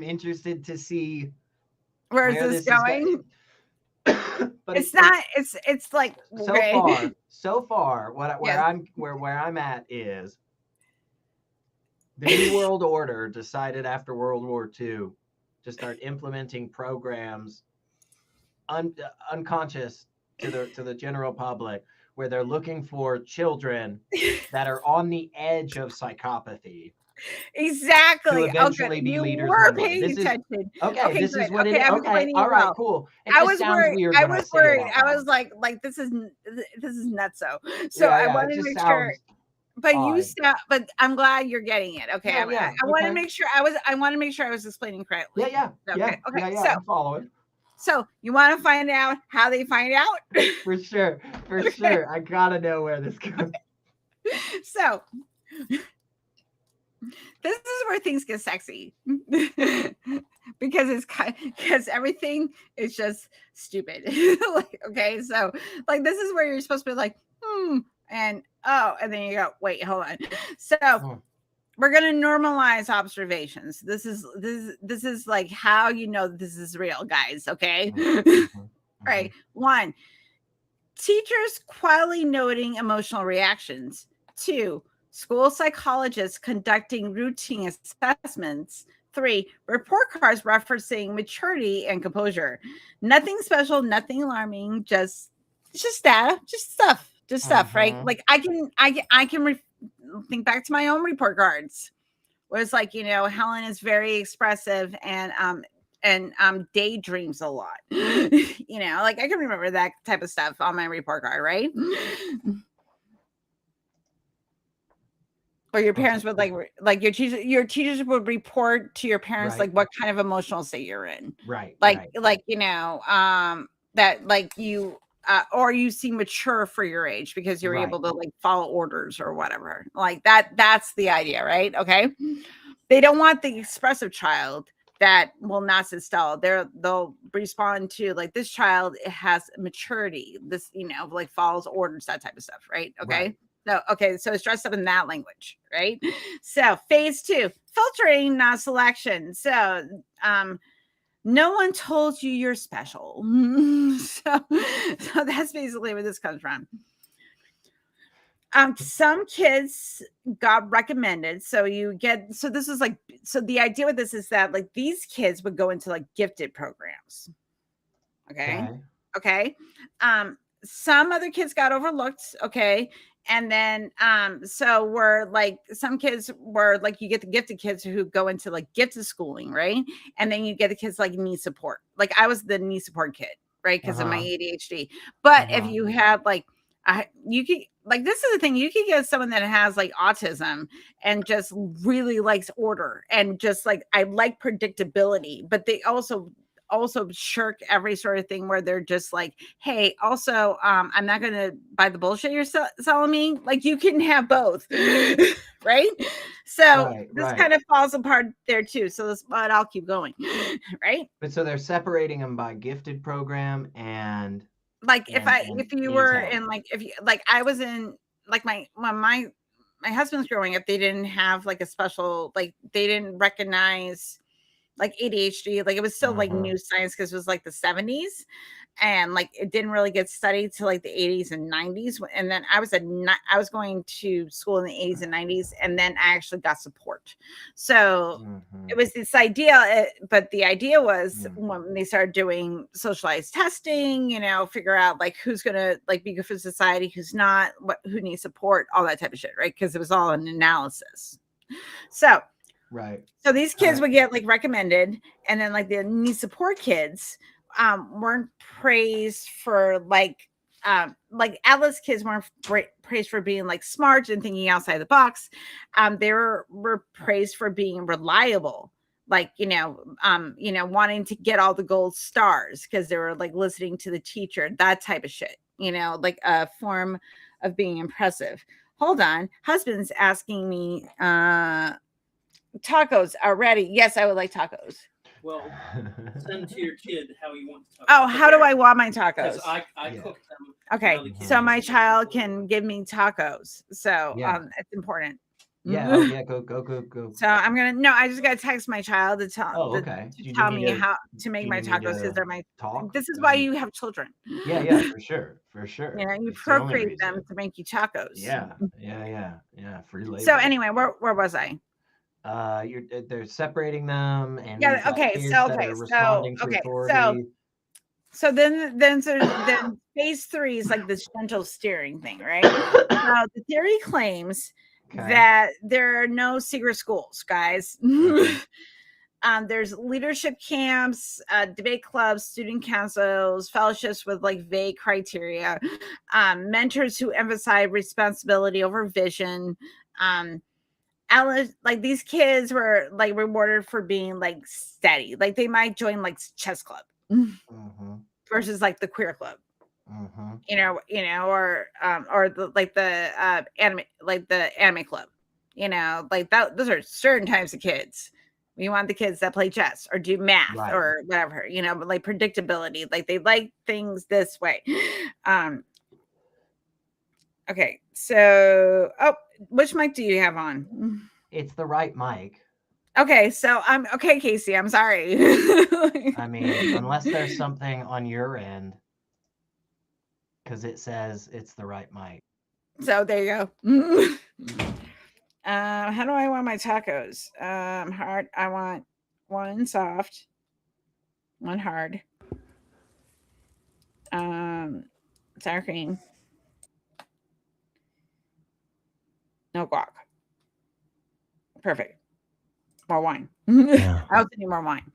interested to see where is this going. But it's not. It's like so far. Where I'm at is the New World Order decided after World War II to start implementing programs unconscious to the general public, where they're looking for children that are on the edge of psychopathy. Exactly. To eventually be you leaders. Were paying attention. Okay, this good. is what it is. Okay, all right, cool. It I just was sounds worried. weird. I when was say worried. It I was like this is nutso. So I wanted to make sure. But odd. But I'm glad you're getting it. Okay. I want to make sure I want to make sure I was explaining correctly. Yeah. Okay. So, I'm following. So you want to find out how they find out? For sure. I gotta know where this goes. So this is where things get sexy. because everything is just stupid. Okay, so like this is where you're supposed to be like, and and then you go, wait, hold on. So we're gonna normalize observations. This is like how you know this is real, guys. Okay. Right. 1, teachers quietly noting emotional reactions. 2, school psychologists conducting routine assessments. 3, report cards referencing maturity and composure. Nothing special, nothing alarming, just data, just stuff, right? Like I can think back to my own report cards, where it's like, Helen is very expressive and daydreams a lot. Like I can remember that type of stuff on my report card, right? Or your parents would like your teachers would report to your parents Right. like what kind of emotional state you're in. Right. Like Right. that like you or you seem mature for your age because you're Right. able to like follow orders or whatever. Like that's the idea, right? Okay. They don't want the expressive child that will not sit still. They'll respond to like this child has maturity. This, like follows orders, that type of stuff, right? Okay. Right. So it's dressed up in that language, right? So phase 2, filtering, not selection. So no one told you you're special. So that's basically where this comes from. Some kids got recommended. So this is like, so the idea with this is that like these kids would go into like gifted programs. Okay. Okay. Some other kids got overlooked. Okay. And then, so we're like, some kids were like, you get the gifted kids who go into like gifted schooling, right? And then you get the kids like need support. Like I was the need support kid, right? Because of my ADHD. But if you have like, you could like, this is the thing, you could get someone that has like autism and just really likes order and just like, I like predictability, but they also shirk every sort of thing where they're just like, hey, also, I'm not going to buy the bullshit you're selling me. Like you can have both. Right. So this kind of falls apart there too. But I'll keep going. Right. But so they're separating them by gifted program and like if you were in like, if you like, I was in like when my husband's growing up, they didn't have like a special, like they didn't recognize like ADHD, like it was still like new science because it was like the 70s and like it didn't really get studied till like the 80s and 90s. And then I was going to school in the 80s and 90s, and then I actually got support. So it was this idea, but the idea was when they started doing socialized testing, figure out like who's gonna like be good for society, who's not, who needs support, all that type of shit, right? Because it was all an analysis. So these kids would get like recommended, and then like the need support kids weren't praised for like Atlas kids weren't praised for being like smart and thinking outside the box. They were praised for being reliable, like wanting to get all the gold stars because they were like listening to the teacher, that type of shit, like a form of being impressive. Hold on, husband's asking me tacos are ready. Yes, I would like tacos. Well, send to your kid how you want tacos. Oh, how do I want my tacos? I cook them. Okay, so my child can give me tacos. So it's important. Go. So I'm gonna I just gotta text my child to tell to tell me how to make my tacos because they're my talk. This is why you have children. Yeah, for sure. You procreate them to make you tacos. Yeah. Free labor. So anyway, where was I? They're separating them, and so then phase 3 is like this gentle steering thing, right? The theory claims that there are no secret schools, guys. There's leadership camps, debate clubs, student councils, fellowships with like vague criteria, mentors who emphasize responsibility over vision. Like these kids were like rewarded for being like steady. Like they might join like chess club versus like the queer club, or the anime club, like that. Those are certain types of kids. We want the kids that play chess or do math or whatever, but like predictability, like they like things this way. Okay, so which mic do you have on? It's the right mic. Okay, so I'm okay, Casey. I'm sorry. I mean, unless there's something on your end, because it says it's the right mic. So there you go. How do I want my tacos? Hard. I want one soft, one hard. Sour cream. No guac. Perfect. More wine. Yeah. I also need more wine.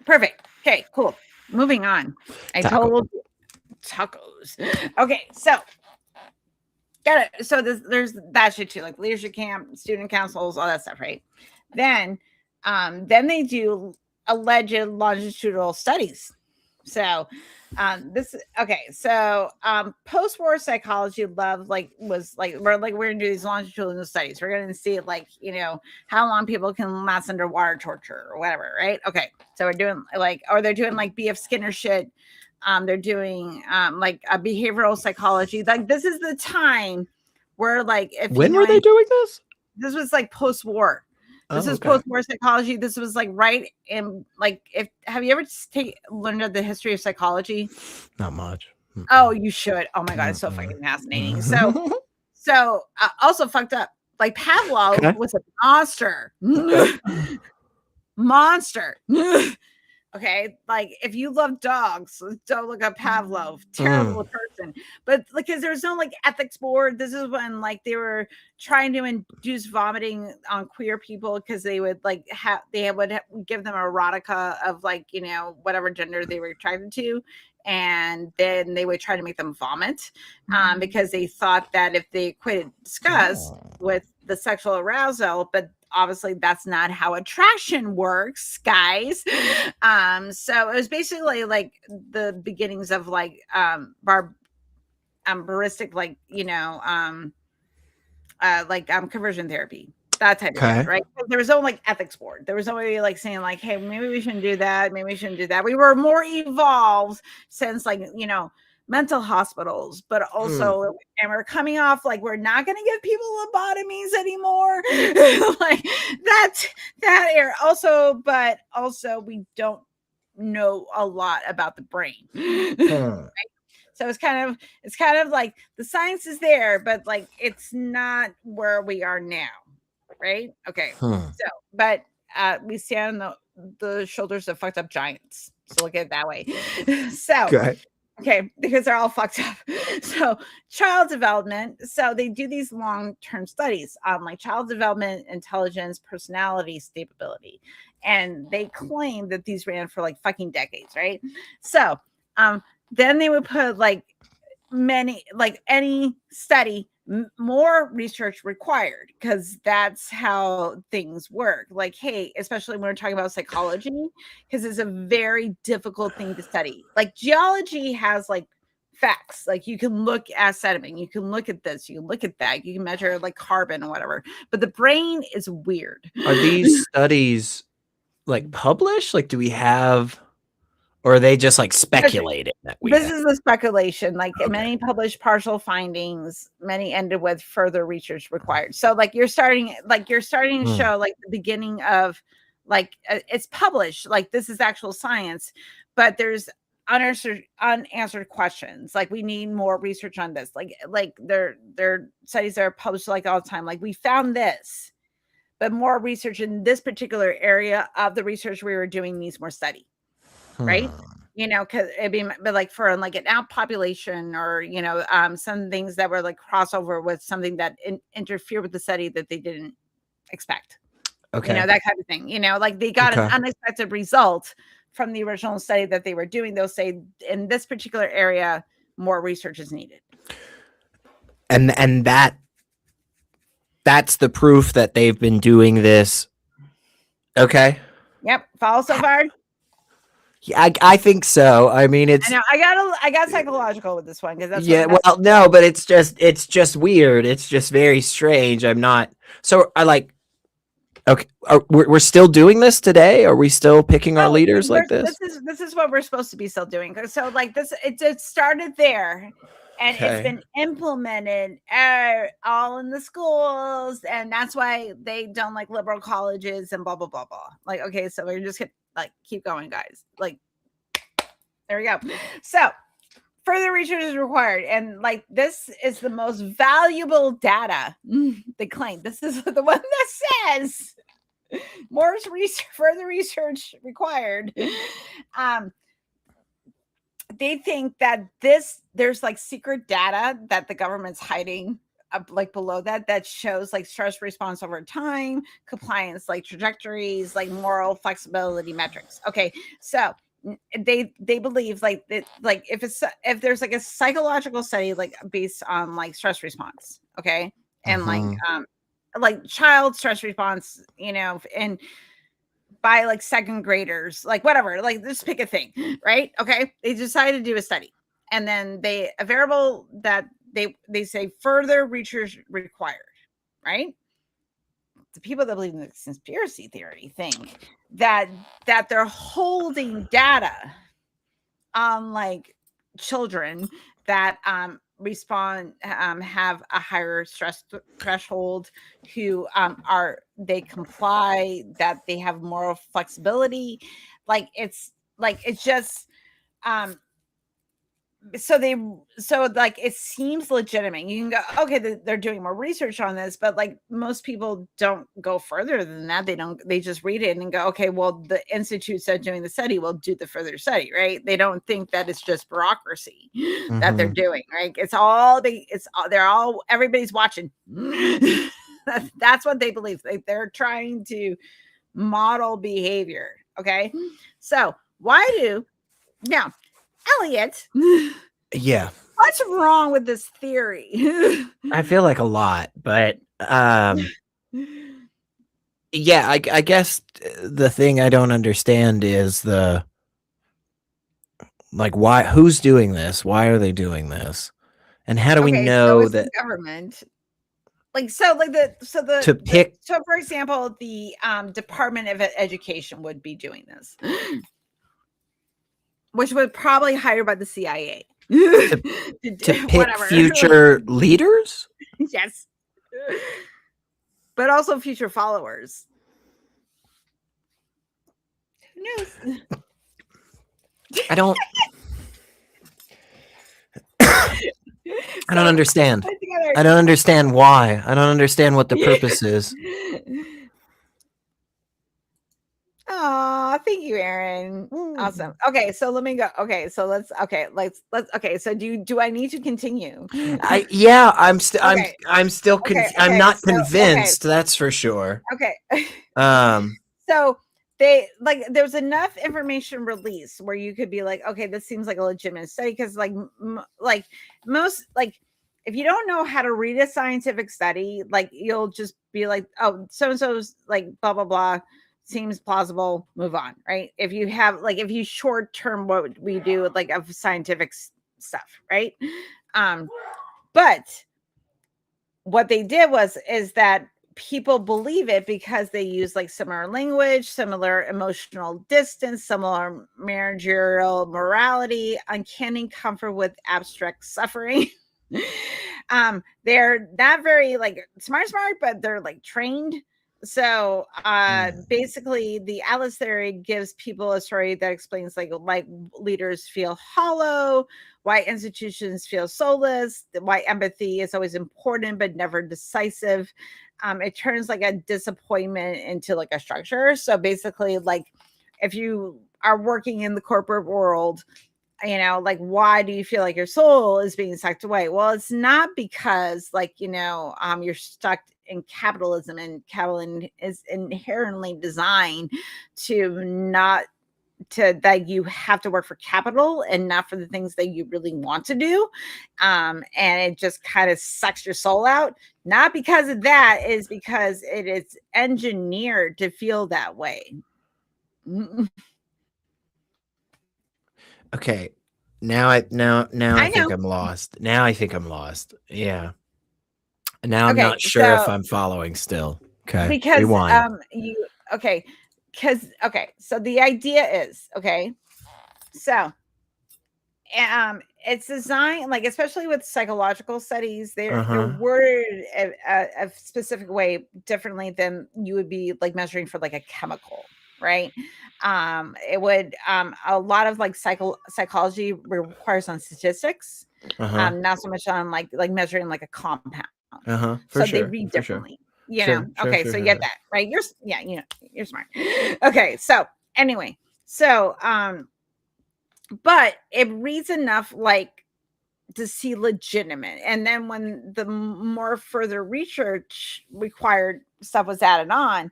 Perfect. Okay, cool. Moving on. I Taco. told you. Tacos. Okay, so got it. So there's that shit too, like leadership camp, student councils, all that stuff, right? Then they do alleged longitudinal studies. So post-war psychology we're gonna do these longitudinal studies. We're gonna see like, you know, how long people can last underwater torture or whatever, right? Okay, so we're doing they're doing like BF Skinner shit. They're doing like a behavioral psychology. Like this is the time where like if When you were know they doing this? this was like post-war. This is okay. post-war psychology. This was like right in like have you ever learned of the history of psychology? Not much. Oh, you should. Oh my god, it's so fucking fascinating. So also fucked up. Like Pavlov was a monster. Monster. Okay, like if you love dogs, don't look up Pavlov. Terrible person. But because there's no like ethics board. This is when like they were trying to induce vomiting on queer people because they would like give them erotica of like, you know, whatever gender they were attracted to, and then they would try to make them vomit because they thought that if they equated disgust with the sexual arousal, but obviously that's not how attraction works, guys. So it was basically like the beginnings of like baristic, like, you know, conversion therapy, that type of shit, right? There was no like ethics board. There was nobody like saying like, hey, maybe we shouldn't do that. Maybe we shouldn't do that. We were more evolved since like, you know, mental hospitals, but also, and we're coming off like we're not going to give people lobotomies anymore. Like that era also, but also we don't know a lot about the brain. Right? So it's kind of like the science is there, but like it's not where we are now, right? Okay. So, but we stand on the shoulders of fucked up giants. So look at it that way. So okay, because they're all fucked up. So child development. So they do these long-term studies on like child development, intelligence, personality, stability. And they claim that these ran for like fucking decades, right? So then they would put like any study, more research required, because that's how things work. Like, hey, especially when we're talking about psychology, because it's a very difficult thing to study. Like geology has like facts, like you can look at sediment, you can look at this, you can look at that, you can measure like carbon or whatever, but the brain is weird. Are these studies like published? Like, do we have, or are they just like speculating that this is the speculation, like many published partial findings, many ended with further research required. So like you're starting to show like the beginning of like it's published, like this is actual science, but there's unanswered questions. Like we need more research on this. Like there studies that are published like all the time. Like we found this, but more research in this particular area of the research we were doing needs more study, right? You know, because it'd be like for like an out population, or you know, some things that were like crossover with something that interfered with the study that they didn't expect. You know, that kind of thing. You know, like they got an unexpected result from the original study that they were doing. They'll say in this particular area, more research is needed. And that's the proof that they've been doing this. Okay. Yep. Follow so far? Yeah, I think so. I mean, it's. I know I got psychological with this one because that's well, no, but it's just weird. It's just very strange. I'm not. So I like. Okay, we're still doing this today. Are we still picking our leaders like this? This is what we're supposed to be still doing. So like this, it started there, and it's been implemented all in the schools, and that's why they don't like liberal colleges and blah blah blah blah. Like, okay, so we're just gonna like keep going, guys. Like, there we go. So further research is required, and like this is the most valuable data. They claim this is the one that says further research required. they think that there's like secret data that the government's hiding like below that shows like stress response over time, compliance like trajectories, like moral flexibility metrics. Okay, so they believe like that, like if there's like a psychological study like based on like stress response, okay, and like child stress response, and by like second graders, like whatever, like just pick a thing, right? Okay, they decided to do a study, and then a variable that they say further research required, right? The people that believe in the conspiracy theory think that they're holding data on like children that respond have a higher stress threshold, who they comply, that they have moral flexibility, it's just so like it seems legitimate. You can go, okay, they're doing more research on this, but like most people don't go further than that. They just read it and go, okay, well, the institutes that are doing the study will do the further study, right? They don't think that it's just bureaucracy that they're doing, right? Everybody's watching. That's what they believe. They're trying to model behavior. Okay, so now, Elliot, Yeah. what's wrong with this theory? I feel like a lot, but yeah, I guess the thing I don't understand is who's doing this? Why are they doing this? And how do we know that the government? For example, the Department of Education would be doing this, which would probably hired by the CIA to pick future leaders? Yes, but also future followers. Who knows? I don't understand. I don't understand why. I don't understand what the purpose is. Oh, thank you, Aaron. Awesome. Okay, so let me go. Okay, so let's. Okay, so do I need to continue? I'm not convinced. That's for sure. Okay. So there's enough information released where you could be like, okay, this seems like a legitimate study, because most if you don't know how to read a scientific study, you'll just be like, oh, so and so's like blah blah blah, seems plausible, move on, right? If you have if you short term what we do of scientific stuff, right? But what they did is that people believe it because they use similar language, similar emotional distance, similar managerial morality, uncanny comfort with abstract suffering. They're not very smart, but they're trained. So basically the Atlas theory gives people a story that explains why leaders feel hollow, why institutions feel soulless, why empathy is always important but never decisive. It turns a disappointment into a structure. So basically, if you are working in the corporate world, why do you feel your soul is being sucked away? Well, it's not because you're stuck in capitalism, and capitalism is inherently designed that you have to work for capital and not for the things that you really want to do. And it just kind of sucks your soul out. Not because of that, is because it is engineered to feel that way. Okay. Now I think I'm lost. Now I think I'm lost. Yeah. Now I'm not sure if I'm following still. Okay. Because rewind. So the idea is, so it's designed especially with psychological studies, they're worded a specific way differently than you would be measuring for a chemical, right? It would a lot of psychology requires on statistics, not so much on measuring a compound. So they read differently. You know, so you get that, right? You're smart. Okay, so anyway, so but it reads enough like to see legitimate. And then when the more further research required stuff was added on,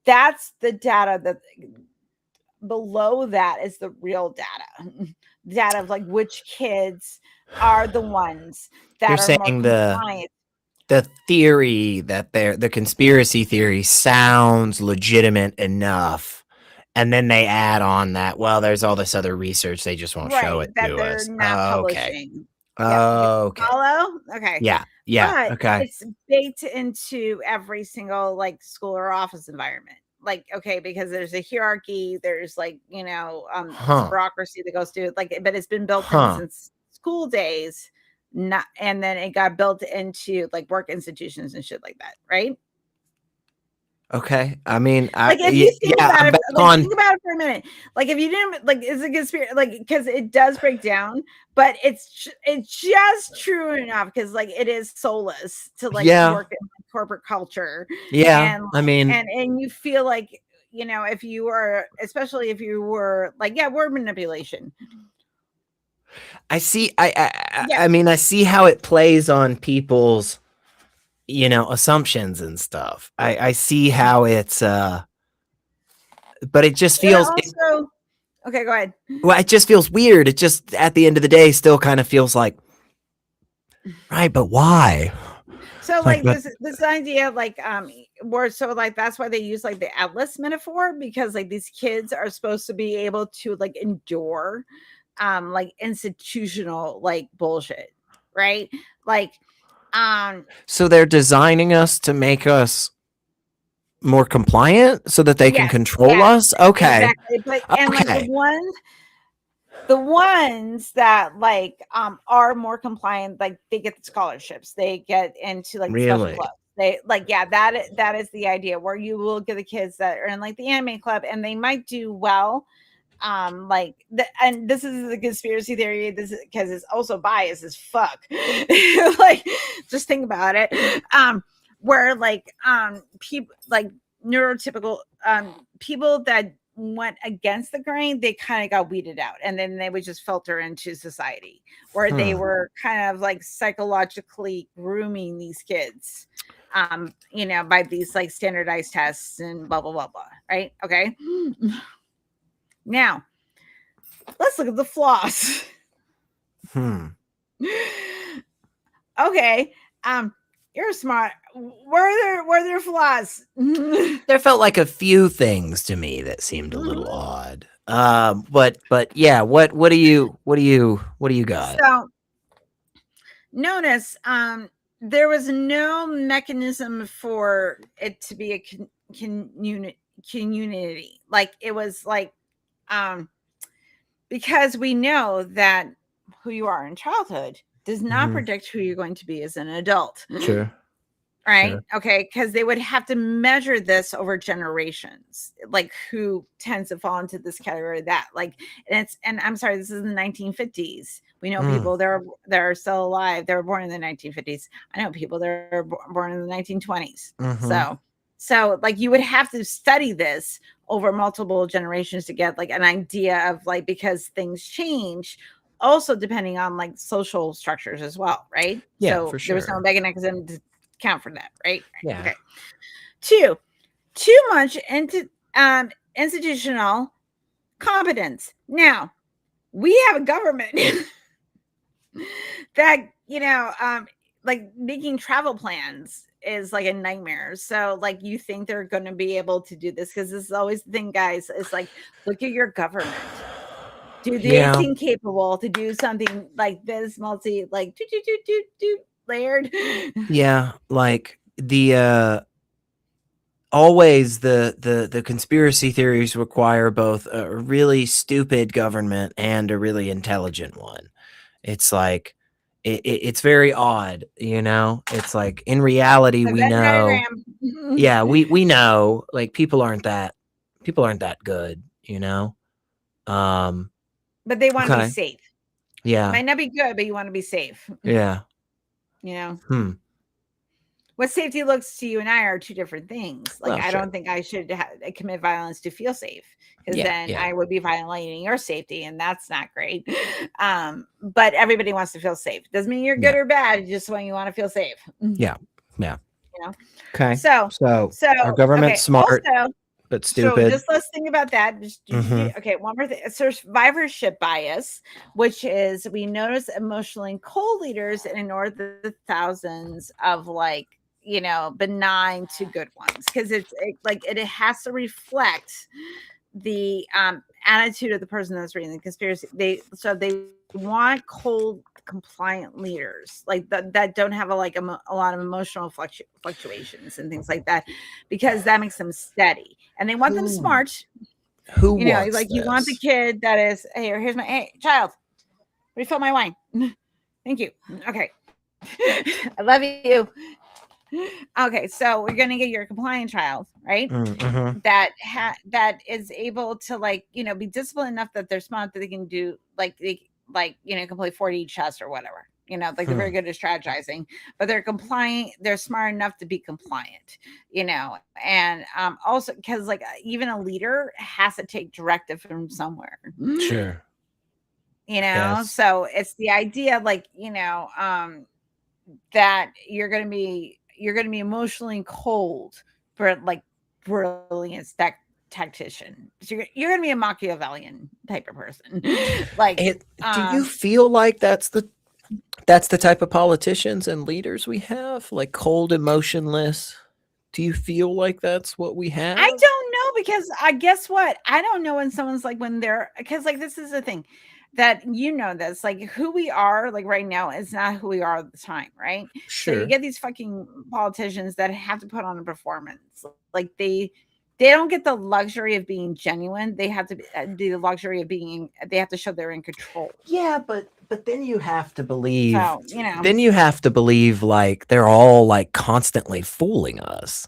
that's the data that below that is the real data. Data of like which kids are the ones that You're are more saying compliant. the theory that the conspiracy theory sounds legitimate enough, and then they add on that, well, there's all this other research, they just won't show Right, it that to they're us. not Okay. publishing. Okay. Follow? Okay. Yeah. Yeah. But Okay. it's baked into every single like school or office environment. Like, okay, because there's a hierarchy, there's like, it's a Huh. bureaucracy that goes through like, but it's been built in Huh. since school days, not and then it got built into like work institutions and shit like that, right? Okay. I mean, Like if you think about I'm it, back like on. think about it for a minute. Like if you didn't like, it's a conspiracy, like because it does break down, but it's just true enough because like it is soulless to like Yeah. work in corporate culture, Yeah. and I mean, and you feel like if you are, especially if you were like word manipulation. I see. Yeah, I mean, I see how it plays on people's, assumptions and stuff. I see how it's, but it just but feels, also okay. Go ahead. well, it just feels weird. It just, at the end of the day, still kind of feels like, right, but why? So Like, like this idea like where so like that's why they use like the atlas metaphor, because like these kids are supposed to be able to like endure like institutional like bullshit, right? Like so they're designing us to make us more compliant so that they can yes, control yes, us. Okay. exactly. But and like Okay. the ones that like are more compliant, like they get the scholarships, they get into like the special Really? clubs, they like that is the idea, where you will get the kids that are in like the anime club and they might do well, and this is the conspiracy theory, this is because it's also biased as fuck. Like just think about it, where like people like neurotypical people that went against the grain, they kind of got weeded out and then they would just filter into society, where they were kind of like psychologically grooming these kids, by these like standardized tests and blah blah blah blah, right? Okay. Now let's look at the flaws. Okay, you're smart. Were there flaws? There felt like a few things to me that seemed a little odd. But yeah, what do you got? So notice there was no mechanism for it to be a community. Like it was like because we know that who you are in childhood does not predict who you're going to be as an adult. Sure. Right. Sure. Okay. Because they would have to measure this over generations, like who tends to fall into this category, that like, and I'm sorry, this is in the 1950s. We know people that are still alive. They were born in the 1950s. I know people that are born in the 1920s. So like you would have to study this over multiple generations to get like an idea of like, because things change also depending on like social structures as well. Right. Yeah, so for there was no sure. mechanism to count for that, right? Yeah. Okay. Too much into institutional competence. Now we have a government that like making travel plans is like a nightmare. So like you think they're going to be able to do this, because this is always the thing, guys. It's like, look at your government. Do they seem capable to do something like this layered? Yeah, like the always the conspiracy theories require both a really stupid government and a really intelligent one. It's like it's very odd, It's like in reality The we Venn know. diagram. Yeah, we know like people aren't that good, But they want to be Okay. safe. Yeah. Might not be good, but you want to be safe. Yeah. You know. what safety looks to you and I are two different things. Like, Well, I sure. don't think I should commit violence to feel safe, because Yeah, then yeah. I would be violating your safety, and that's not great. But everybody wants to feel safe. Doesn't mean you're good or bad. Just when you want to feel safe. Yeah. Yeah. You know. Okay. So our government's smart Also, but so stupid. just let's think about that. Okay, one more thing. Survivorship bias, which is we notice emotionally cold leaders and ignore the thousands of like, benign to good ones, because it has to reflect the attitude of the person that's reading the conspiracy. They want cold, compliant leaders like that don't have a lot of emotional fluctuations and things like that, because that makes them steady, and they want them smart. Who wants Like you want the this? kid that is, here's my, hey child, refill my wine. Thank you. Okay. I love you. Okay, so we're gonna get your compliant child, right? Mhm. That is able to be disciplined enough that they're smart, that they can do can play 4D chess or whatever. They're very good at strategizing, but they're compliant. They're smart enough to be compliant. And also because even a leader has to take directive from somewhere. Sure. Yes. So it's the idea that you're going to be emotionally cold for brilliance tactician. So you're going to be a Machiavellian type of person. Do you feel like that's the type of politicians and leaders we have, like cold, emotionless? Do you feel like that's what we have? I don't know, because I guess what? I don't know when someone's when they're, because this is the thing that this, who we are right now is not who we are at the time, right? Sure. So you get these fucking politicians that have to put on a performance. They don't get the luxury of being genuine. They have to do the luxury of being, they have to show they're in control. Yeah, but then you have to believe, So, then you have to believe they're all constantly fooling us.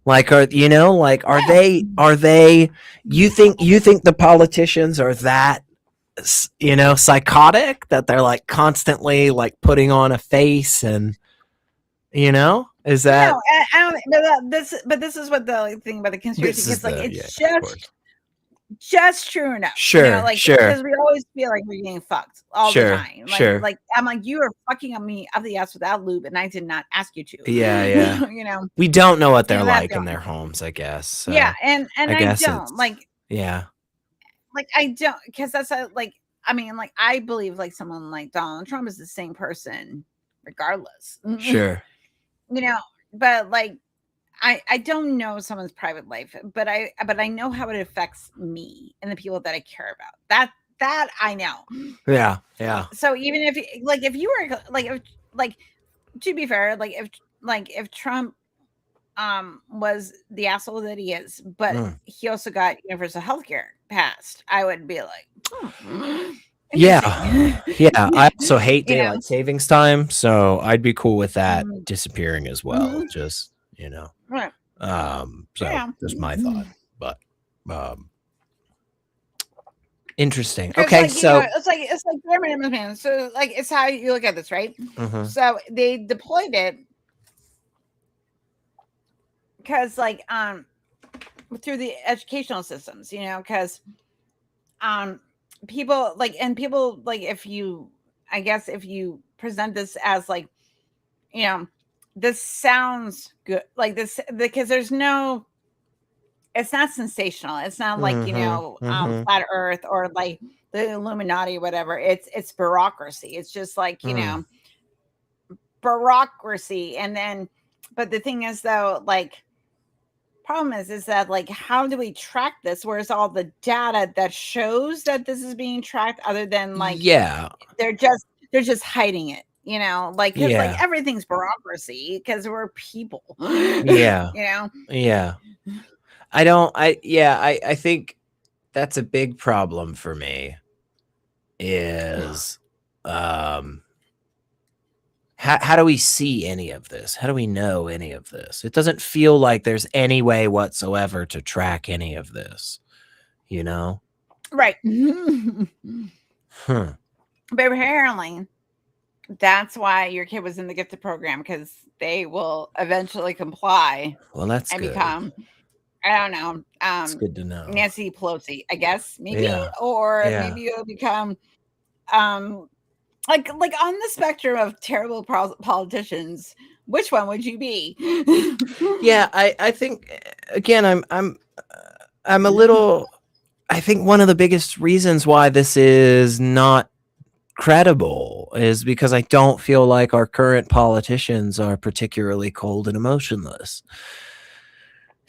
Are they, you think the politicians are that, psychotic, that they're constantly putting on a face, and is that? No, I don't. But this is what the thing about the conspiracy, because it's just true enough. Sure, because we always feel like we're getting fucked all the time. Sure. I'm you are fucking me up the ass without lube, and I did not ask you to. Yeah. We don't know what they're like in their homes, I guess. So yeah, and I guess don't yeah. I don't, because that's I believe someone like Donald Trump is the same person regardless. Sure. But I don't know someone's private life, but I know how it affects me and the people that I care about. That I know. Yeah. So even if you were to be fair, if Trump was the asshole that he is, but he also got universal health care passed, I would be yeah. I also hate daylight savings time, so I'd be cool with that disappearing as well. Just right. Just my thought, but interesting. Okay, Okay, so it's like bare minimum man. So it's how you look at this, right? So they deployed it because through the educational systems, because people if you present this as this sounds good, this, because there's no, it's not sensational, it's not flat earth or the Illuminati or whatever. It's bureaucracy. It's just bureaucracy. And then, but the thing is though, problem is that how do we track this? Where's all the data that shows that this is being tracked, other than they're just hiding it, because everything's bureaucracy, because we're people. Yeah. I think that's a big problem for me, is how do we see any of this? How do we know any of this? It doesn't feel like there's any way whatsoever to track any of this, right? Huh. But apparently That's why your kid was in the gifted program, because they will eventually comply Well, that's and good. become, I don't know, It's good to know. Nancy Pelosi, I guess, maybe, Yeah. or Yeah. maybe you'll become like on the spectrum of terrible politicians. Which one would you be? Yeah, I think again I'm a little. I think one of the biggest reasons why this is not credible is because I don't feel like our current politicians are particularly cold and emotionless.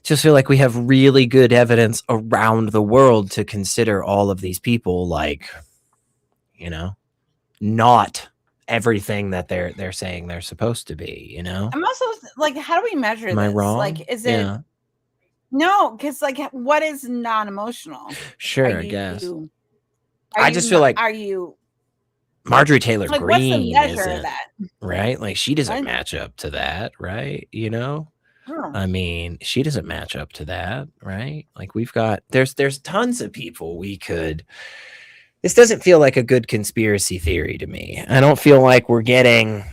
Just feel like we have really good evidence around the world to consider all of these people like, you know, not everything that they're saying they're supposed to be, you know? I'm also like, how do we measure Am I this? wrong? Like, is it no? Because like, what is non-emotional? Sure, I guess. Are I you, just feel like are you Marjorie Taylor like, what's the Greene measure of isn't, that? right? Like she doesn't What? match up to that, right? You know? Oh. I mean, she doesn't match up to that, right? Like we've got there's tons of people we could. This doesn't feel like a good conspiracy theory to me. I don't feel like we're getting,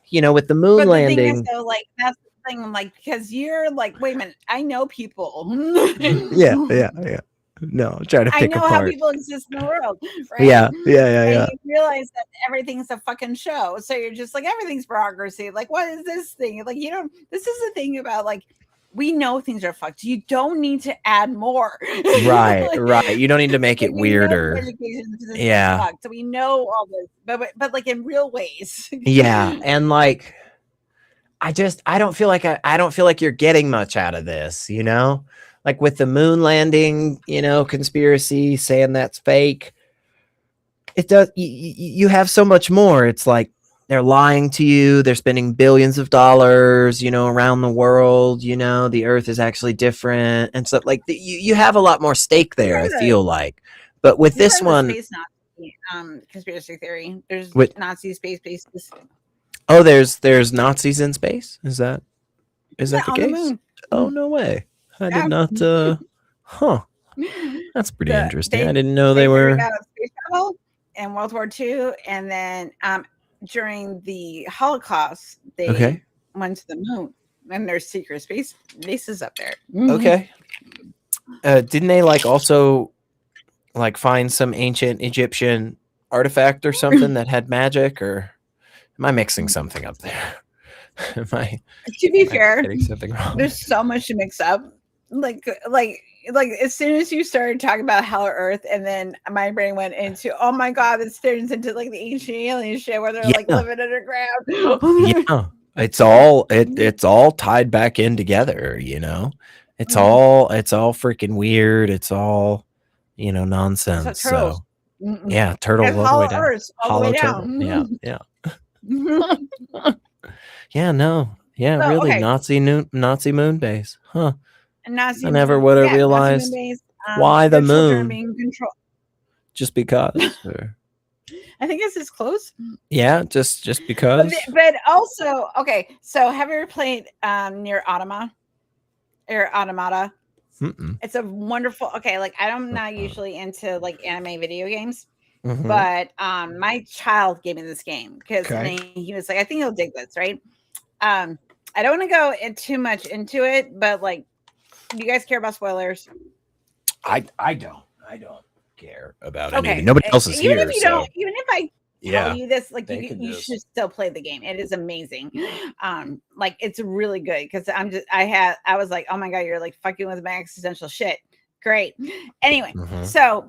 you know, with the moon But the thing is, landing. though, like that's the thing, like, because you're like, wait a minute, I know people. Yeah. No, I'm trying to I pick know how apart. people exist in the world, right? Yeah. And you realize that everything's a fucking show. So you're just like, everything's bureaucracy. Like, what is this thing? Like, you don't, this is the thing about like, we know things are fucked. You don't need to add more. Right, Like, right. You don't need to make it like, we know the weirder. education system is Yeah. fucked. So we know all this, but like in real ways. Yeah. And like, I don't feel like I don't feel like you're getting much out of this, you know? Like with the moon landing, you know, conspiracy saying that's fake. It does. You have so much more. It's like they're lying to you. They're spending billions of dollars, you know, around the world. You know, the Earth is actually different and stuff. Like you have a lot more stake there. I feel like, but with this one, space Nazi, conspiracy theory. There's with Nazi space bases. Oh, there's Nazis in space. Is that the on the case? moon. Oh, no way. I did not. Huh. That's pretty interesting. I didn't know they were. Space travel in World War II, and then during the Holocaust, they went to the moon, and there's secret space bases up there. Okay. Didn't they like also like find some ancient Egyptian artifact or something that had magic, or am I mixing something up there? To be fair, getting something wrong? There's so much to mix up. Like as soon as you started talking about Hell or Earth, and then my brain went into, oh my god, this turns into like the ancient alien shit where they're like living underground. Yeah, it's all tied back in together. You know, it's all freaking weird. It's all, you know, nonsense. So yeah, turtle all the way down. Earth, all the way down. Yeah. Yeah, no. Yeah, so, really, Nazi moon base. Huh. Nazi I never would have realized why the moon. Just because. I think it's close. Yeah, just because. But also, okay, so have you ever played Near Automata? Or Automata? Mm-mm. It's a wonderful, like I'm not usually into like anime video games. But my child gave me this game because he was like, I think he'll dig this, right? I don't want to go too much into it, but like, do you guys care about spoilers? I don't care about anything. Nobody else is even here. If you don't, even if I tell you this, like you should still play the game. It is amazing. Like it's really good because I was like, oh my god, you're like fucking with my existential shit. Great. Anyway, so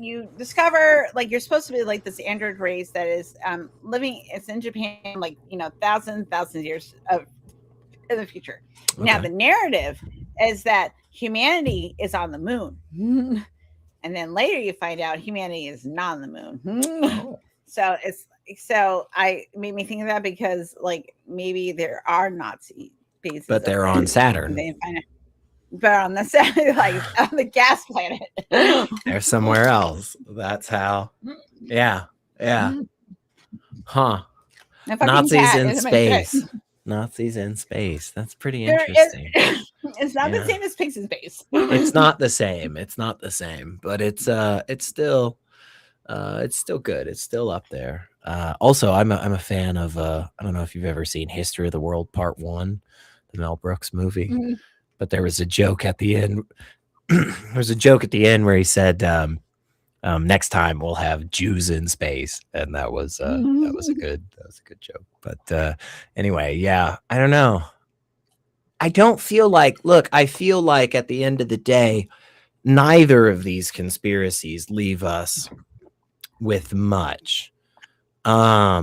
you discover like you're supposed to be like this android race that is living. It's in Japan, like thousands of years in the future. Now the narrative is that humanity is on the moon, and then later you find out humanity is not on the moon. So I made me think of that because like maybe there are Nazi bases, but they're on Saturn. But on the like on the gas planet, they're somewhere else. That's how. Yeah. Huh. Nazis in space. Nazis in space. That's pretty interesting. It's not the same as pigs in space. It's not the same. But it's still It's still good. It's still up there. Also, I'm a fan of I don't know if you've ever seen History of the World Part 1, the Mel Brooks movie, but there was a joke at the end. There was a joke at the end where he said, next time we'll have Jews in space, and that was a good joke. But anyway, yeah, I don't know. I don't feel like, look, I feel like at the end of the day, neither of these conspiracies leave us with much. I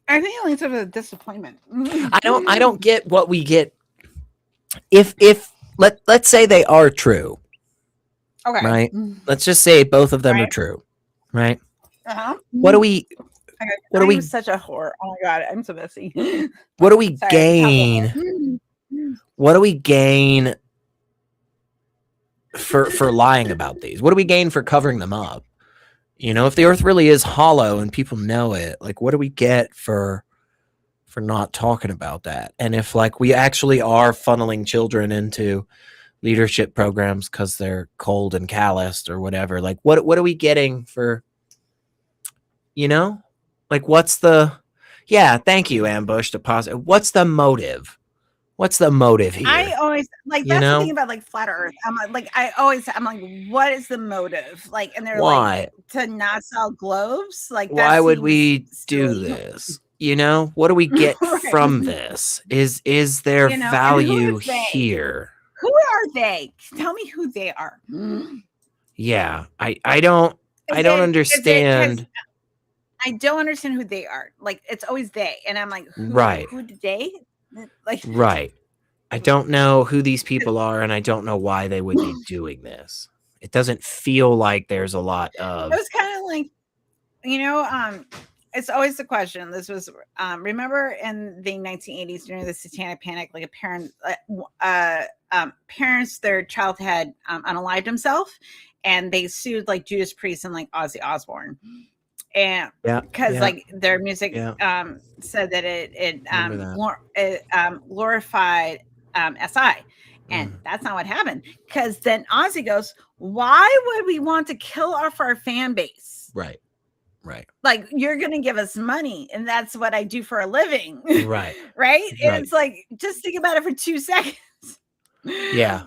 think it leads to a disappointment. I don't get what we get if let's say they are true. Okay. Right? Let's just say both of them are true. Right? Uh-huh. What do we Okay. what do we such a whore. Oh my god, I'm so messy. what do we Sorry, gain? What do we gain for lying about these? What do we gain for covering them up? You know, if the earth really is hollow and people know it, like what do we get for not talking about that? And if like we actually are funneling children into leadership programs because they're cold and calloused or whatever, like what are we getting for, you know? Like what's the thank you, Ambush Deposit. What's the motive? What's the motive here? I always like that's the thing about like flat Earth. I'm like what is the motive? Like, and they're Why? like to not sell globes. Like, why would we do silly. this? You know, what do we get from this? Is there value here? Who are they? Tell me who they are. Yeah, I don't understand. I don't understand who they are. Like, it's always they, and I'm like, who did they? Like, right. I don't know who these people are, and I don't know why they would be doing this. It doesn't feel like there's a lot of. It was kind of like, you know, it's always the question. This was, remember in the 1980s during the Satanic Panic, like parents, their child had unalived himself, and they sued like Judas Priest and like Ozzy Osbourne. And because like their music said that it glorified SI, and that's not what happened. Because then Ozzy goes, "Why would we want to kill off our fan base? Right. Like, you're gonna give us money, and that's what I do for a living, right? And it's like, just think about it for 2 seconds. Yeah.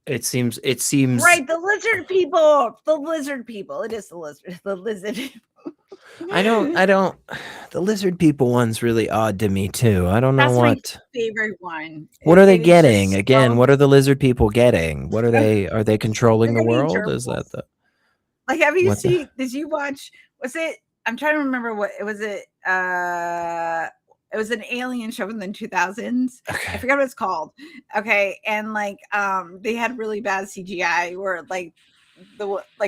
It seems right. The lizard people. It is the lizard. I don't the lizard people one's really odd to me too. I don't know what my favorite one. What are they getting? Again, what are the lizard people getting? What are they controlling the world? Is that the like, have you seen did you watch, was it, I'm trying to remember what it was, it was an alien show in the 2000s. I forgot what it's called. Okay. And like they had really bad CGI where like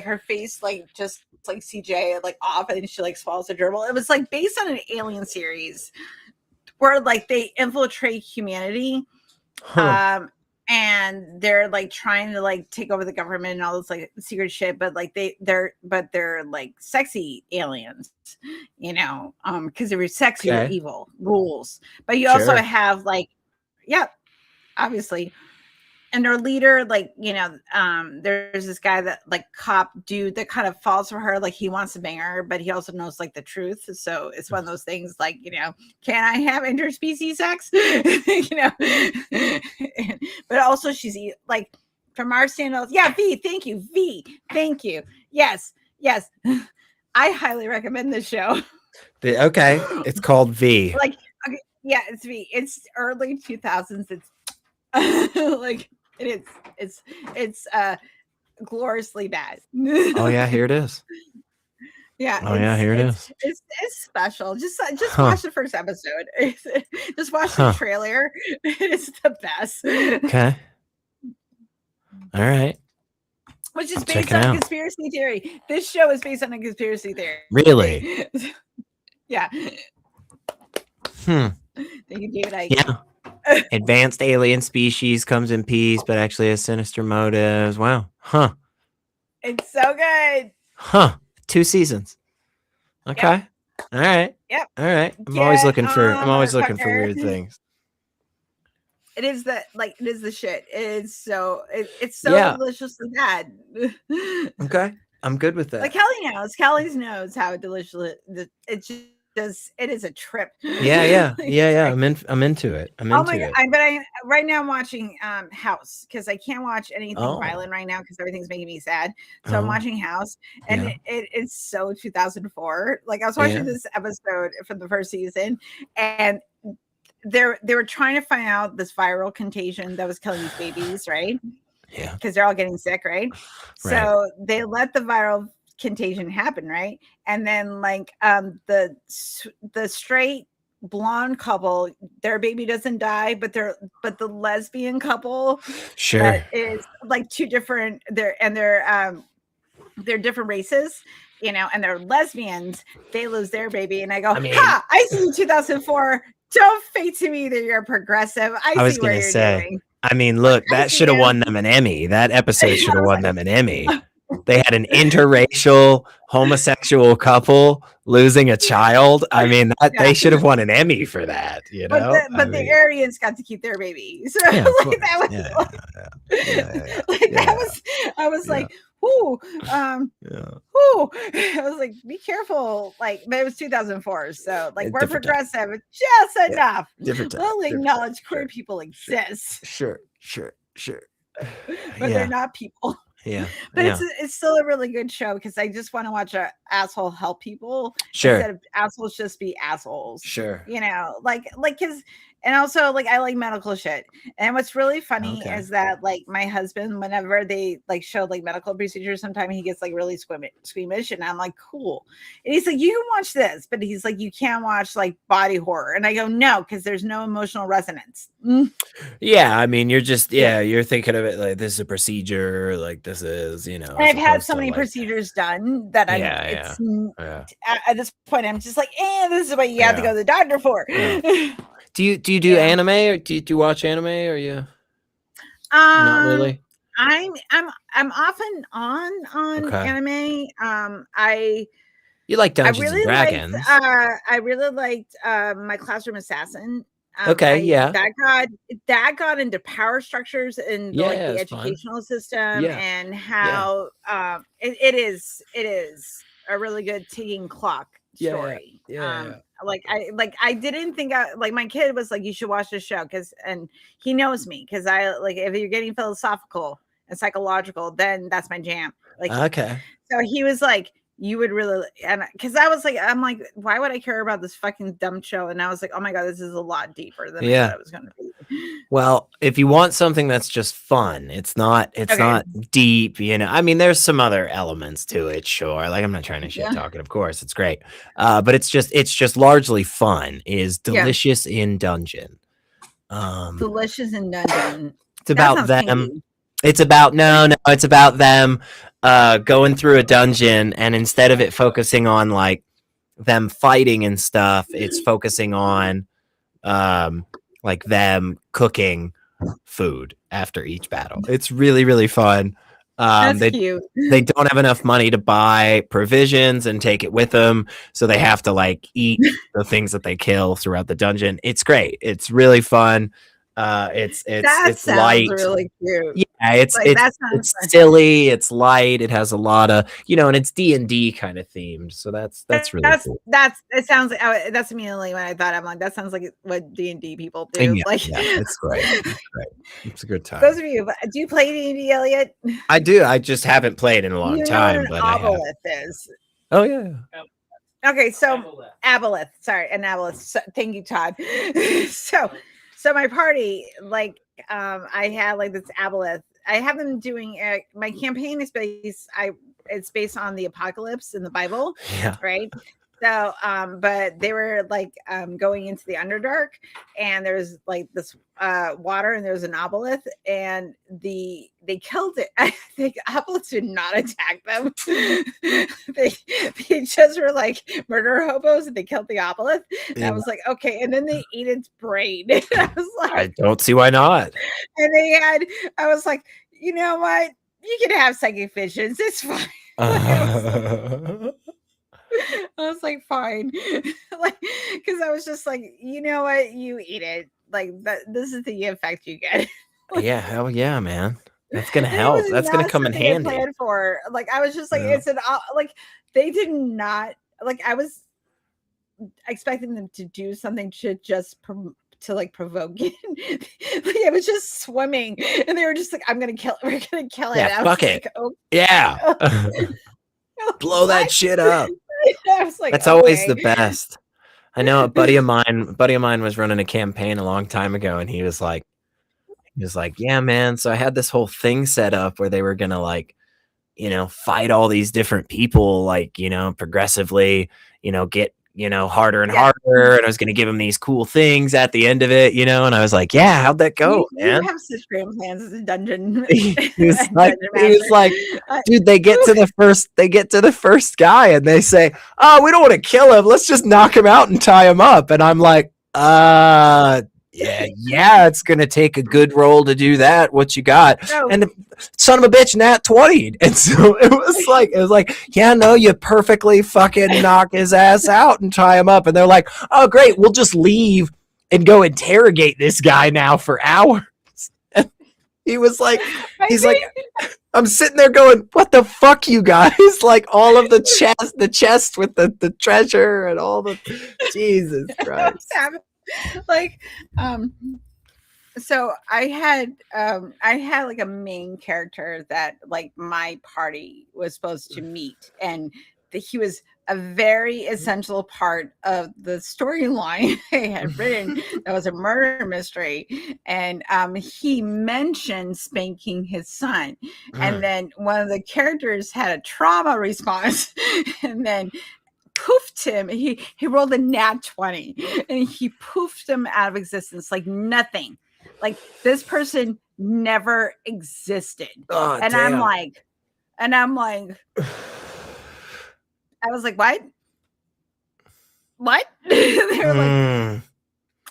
her face like just like CGI like off, and she like swallows a gerbil. It was like based on an alien series where like they infiltrate humanity. And they're like trying to like take over the government and all this like secret shit, but like they're like sexy aliens, you know, because if you're sexy, you're evil rules. But you also have like, obviously. And their leader, like, you know, there's this guy that like cop dude that kind of falls for her, like he wants to bang her, but he also knows like the truth. So it's one of those things like, you know, can I have interspecies sex? You know, but also she's like, from our standards, V, thank you, yes. I highly recommend this show. Okay, it's called V. Like, okay, it's V. It's early 2000s. It's like. It's gloriously bad. Oh yeah, here it is. Yeah. Oh yeah, here it is. It's special. Just watch the first episode. Just watch the trailer. It's the best. Okay. All right. Which is based on a conspiracy theory. This show is based on a conspiracy theory. Really? Yeah. Thank you, David. Yeah. Advanced alien species comes in peace, but actually has sinister motives. Wow. Huh. It's so good. Huh. 2 seasons. Okay. Yep. All right. Yep. All right. I'm always looking for weird things. It is the shit. It's so deliciously bad. Okay. I'm good with that. Like Kelly knows. Kelly knows how delicious it just it is a trip. Yeah. I'm into it. I'm Oh into my god! it. Right now I'm watching House because I can't watch anything Oh. violent right now because everything's making me sad. So I'm Oh. watching House, and Yeah. it's so 2004. Like I was watching Yeah. this episode from the first season, and they were trying to find out this viral contagion that was killing these babies, right? Yeah. Because they're all getting sick, right? So they let the viral contagion happen, right? And then like the straight blonde couple, their baby doesn't die, but the lesbian couple Sure. that is like two different they're different races, you know, and they're lesbians, they lose their baby. And I go, I mean- ha, I see you 2004. Don't fake to me that you're progressive. I was see what gonna you're say, doing. I mean, look, I that see should have you. won them an Emmy. That episode should have won them an Emmy. They had an interracial homosexual couple losing a child. I mean, they should have won an Emmy for that, you know? But the Aryans got to keep their baby. So Yeah, like, that was I was Yeah. like, whoo, whoo. I was like, be careful. Like, but it was 2004. So like we're Different time. progressive just enough. Different time. We'll Different acknowledge time. queer people exist, Sure. but they're not people. Yeah. But it's still a really good show because I just want to watch a asshole help people Sure. instead of assholes just be assholes. Sure. You know, like because and also like I like medical shit. And what's really funny Okay. is that like my husband, whenever they like show like medical procedures, sometimes he gets like really squeamish, and I'm like, cool. And he's like, you can watch this, but he's like, you can't watch like body horror. And I go, no, because there's no emotional resonance. Yeah, I mean, you're just you're thinking of it like this is a procedure, like this is, you know. And I've had so many procedures done that at this point I'm just like, this is what you have to go to the doctor for. Yeah. Do you do anime, or do you watch anime, or you not really? I'm off and on anime. You like Dungeons and Dragons? I really liked My Classroom Assassin. That got into power structures and like the educational system and how it is a really good ticking clock story. I didn't think like my kid was like, you should watch this show and he knows me because I like if you're getting philosophical and psychological, then that's my jam. Like so he was like, you would really, and because I'm like, why would I care about this fucking dumb show? And I was like, oh my god, this is a lot deeper than I thought it was going to be. Well, if you want something that's just fun, it's not deep, you know. I mean, there's some other elements to it, sure. Like I'm not trying to shit talk it, of course, it's great, but it's just largely fun. Is Delicious in Dungeon. Delicious in Dungeon. It's about them. Kinky. It's about it's about them going through a dungeon, and instead of it focusing on like them fighting and stuff, it's focusing on like them cooking food after each battle. It's really, really fun. That's cute. They don't have enough money to buy provisions and take it with them, so they have to like eat the things that they kill throughout the dungeon. It's great. It's really fun. It's light, really cute. Yeah, it's silly, it's light, it has a lot of, you know, and it's D&D kind of themed, so that's really cool. It sounds like that's immediately when I thought, I'm like, that sounds like what D&D people do. It's great. It's a good time. Those of you, do you play D&D, Elliot? I do. I just haven't played in a long time. But Aboleth is. Oh yeah. Okay, so Aboleth. Sorry, an Aboleth. So, thank you, Todd. So my party, like, I had like this Aboleth. I have them doing my campaign is based on the apocalypse in the Bible, right? So, but they were like going into the Underdark, and there's like this water, and there's an Aboleth, and they killed it. I think Aboleths did not attack them. they just were like murder hobos, and they killed the Aboleth. And I was like, okay, and then they ate its brain. And I was like, I don't see why not. And I was like, you know what? You can have psychic visions. It's fine. I was like, fine. Like, because I was just like, you know what? You eat it. Like, this is the effect you get. Yeah, hell yeah, man. That's gonna And it help. was That's gonna not come in something I handy. planned for. Like I was just like, Yeah. it's an like they did not like. I was expecting them to do something to just to like provoke it. Like it was just swimming, and they were just like, "I'm gonna kill it. We're gonna kill it." Yeah, And I was fuck it. like, "Oh, Yeah. Blow that what?" shit up. I was like, That's always "Okay." the best. I know a buddy of mine was running a campaign a long time ago, and he was like, yeah, man. So I had this whole thing set up where they were gonna like, fight all these different people, like, progressively, get, harder and Yeah. harder. And I was gonna give them these cool things at the end of it, and I was like, yeah, how'd that go, You man? have such grand plans as a dungeon. He was dungeon like, master. dude, they get to the first guy and they say, oh, we don't want to kill him. Let's just knock him out and tie him up. And I'm like, yeah, it's gonna take a good roll to do that. What you got? No. And the son of a bitch, nat 20. And so it was like, yeah, no, you perfectly fucking knock his ass out and tie him up. And they're like, oh, great, we'll just leave and go interrogate this guy now for hours. And he was like, I'm sitting there going, what the fuck, you guys? Like all of the chest with the treasure and all the Jesus Christ. Like so I had like a main character that like my party was supposed to meet, and he was a very essential part of the storyline I had written. That was a murder mystery, and he mentioned spanking his son, and then one of the characters had a trauma response, and then poofed him. He rolled a nat 20 and he poofed him out of existence like nothing. Like this person never existed. Oh, and damn. I'm like I was like, what? They were like,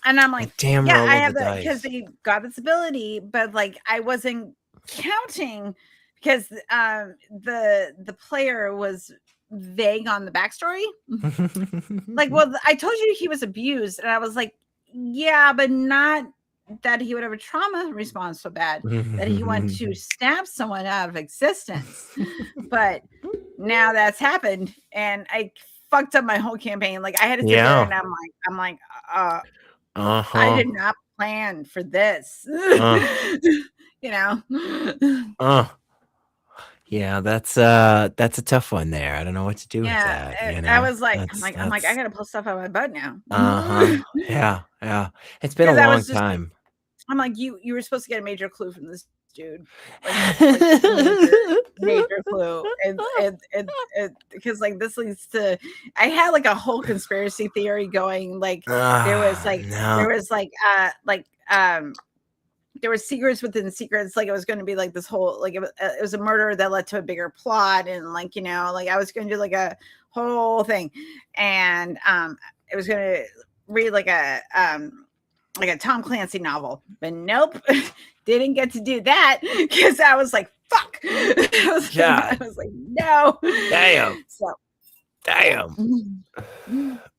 and I'm like, damn, yeah, roll I of have the that because dice. they got this ability, but like I wasn't counting because the player was vague on the backstory. Like, well, I told you he was abused, and I was like, yeah, but not that he would have a trauma response so bad that he wanted to snap someone out of existence. But now that's happened, and I fucked up my whole campaign. Like I had to sit there, and I'm like, I did not plan for this. Yeah, that's a tough one there. I don't know what to do with that. I was like, I'm like, I gotta pull stuff out of my butt now. Yeah. It's been a long time. I'm like, you were supposed to get a major clue from this dude. Like major clue. And because like this leads to I had like a whole conspiracy theory going. Like there were secrets within secrets. Like it was going to be like this whole like it was a murder that led to a bigger plot, and like like I was going to do like a whole thing, and it was going to read like a Tom Clancy novel, but nope, didn't get to do that because I was like, fuck. I was like, no. Damn. So, damn.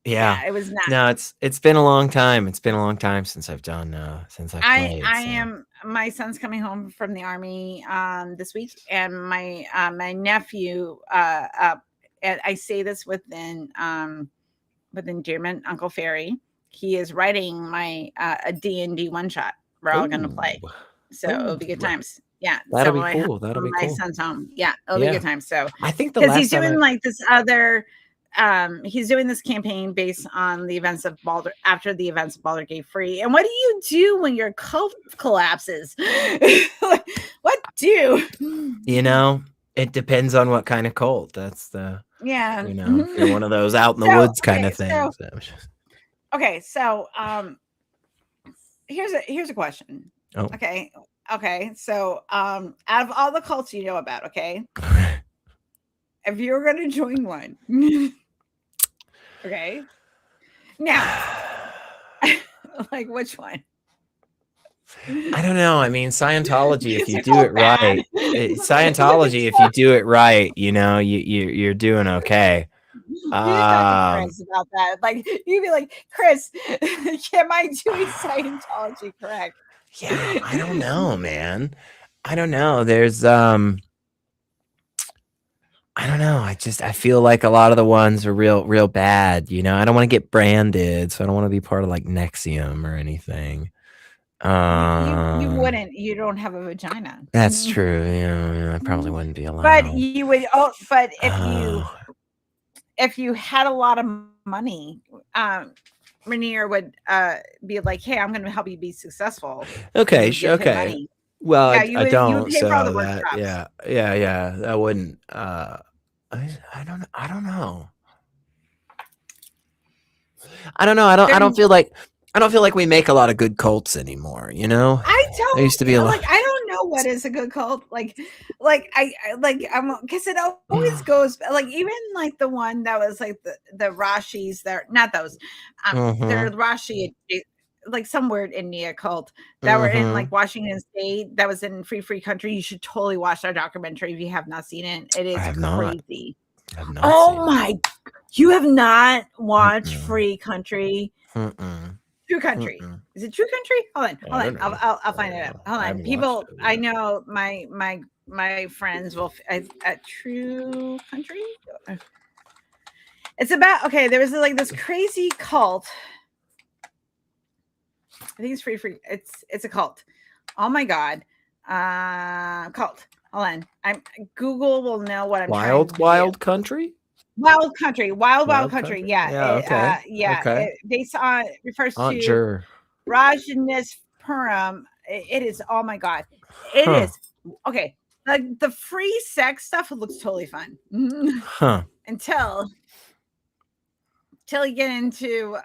Yeah, it was not. No, it's been a long time. It's been a long time since I've done since I've played. My son's coming home from the army this week, and my my nephew and I say this within endearment, Uncle Fairy. He is writing my a D&D one shot. We're all gonna play, so it'll be good times. Yeah, that'll be cool. That'll be my cool. son's home. Yeah, it'll be good times. So I think because he's doing like this other. He's doing this campaign based on the events of after the events of Baldur's Gate 3. And what do you do when your cult collapses? What do? It depends on what kind of cult. That's the if you're one of those out in the woods kind of things. Okay, so here's a question. Oh. Okay. So out of all the cults you know about, okay, if you were gonna join one, okay, now, like which one? I don't know. I mean, Scientology, if you do it right, Scientology, if you do it right, you're doing okay. You talk to Chris about that. Like you'd be like, Chris, am I doing Scientology correct? Yeah, I don't know, man. I don't know. There's I don't know. I feel like a lot of the ones are real bad. You know, I don't want to get branded, so I don't want to be part of like Nexium or anything. You wouldn't. You don't have a vagina. That's true. Yeah, I probably wouldn't be allowed. But you would. Oh, but Oh. if you had a lot of money, Rainier would be like, "Hey, I'm going to help you be successful." Okay. And you give him Okay. money. Well, Yeah, I you would don't. pay for all the So that, workshops. yeah. That wouldn't. I don't. I don't know. I don't know. I don't feel like we make a lot of good cults anymore. You know, I don't there used to be a lot. like. I don't know what is a good cult. I'm because it always goes like even like the one that was like the Rashis. They're not those. They're Rashi, like some weird India cult that were in like Washington State. That was in Free Country. You should totally watch our documentary if you have not seen it. It is I have not. crazy. I have not Oh seen my! You have not watched Free Country? True Country. Is it True Country? Hold on. I'll find it out. Hold on. People, I know my friends will at True Country. It's about there was like this crazy cult. I think it's free. It's a cult. Oh my god. Cult. Hold on. Google will know what I'm trying to Wild do. Country. Wild Country, Wild Country. Yeah, Yeah. Okay. Based on refers Aunt to Jur. Rajneeshpuram. It is. Oh my god, it is okay. Like the free sex stuff looks totally fun. Until you get into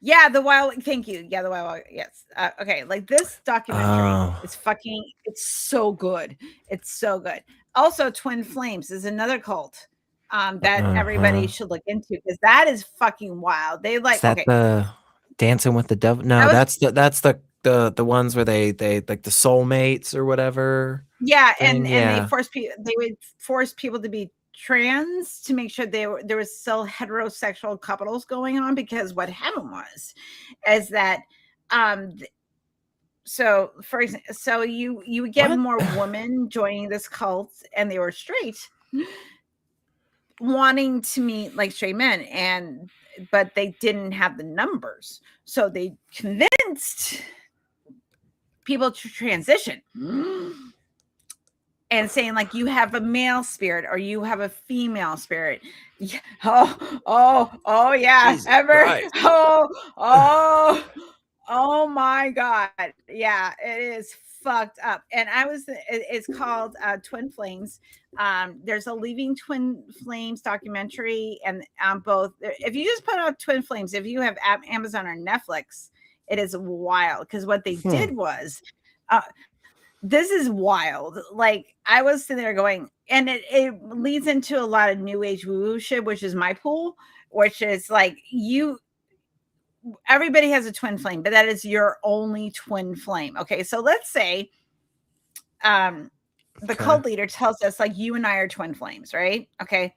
yeah, the wild. Thank you. Yeah, the wild. Yes. Okay. Like this documentary is fucking. It's so good. It's so good. Also, Twin Flames is another cult that everybody should look into because that is fucking wild. They like. Is that the Dancing with the Devil? No, that's the ones where they like the soulmates or whatever. Yeah, and they force people. They would force people to be trans to make sure there was still heterosexual couples going on because what happened is that so for example, so you would get more women joining this cult and they were straight wanting to meet like straight men but they didn't have the numbers, so they convinced people to transition and saying like you have a male spirit or you have a female spirit. Yeah. Oh yeah. Jesus Ever Christ. oh my god. Yeah, it is fucked up. And it's called Twin Flames. There's a Leaving Twin Flames documentary, and both if you just put out Twin Flames, if you have Amazon or Netflix, it is wild because what they did was this is wild. Like I was sitting there going, and it leads into a lot of new age woo shit, which is my pool, which is like everybody has a twin flame, but that is your only twin flame. Okay. So let's say the cult leader tells us like you and I are twin flames, right? Okay.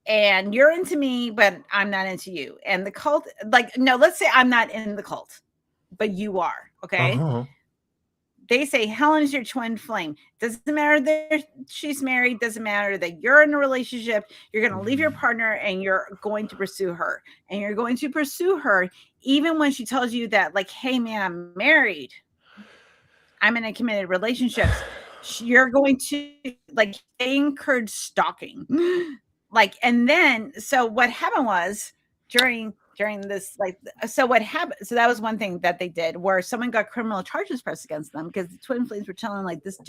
And you're into me, but I'm not into you. And the cult, like, no, let's say I'm not in the cult, but you are. Okay. They say Helen is your twin flame. Doesn't matter that she's married. Doesn't matter that you're in a relationship. You're going to leave your partner and you're going to pursue her. And you're going to pursue her even when she tells you that, like, hey, man, I'm married. I'm in a committed relationship. You're going to, like, they encourage stalking. Like, and then, so what happened was during this, like, so what happened, so that was one thing that they did where someone got criminal charges pressed against them because the twin flames were telling like this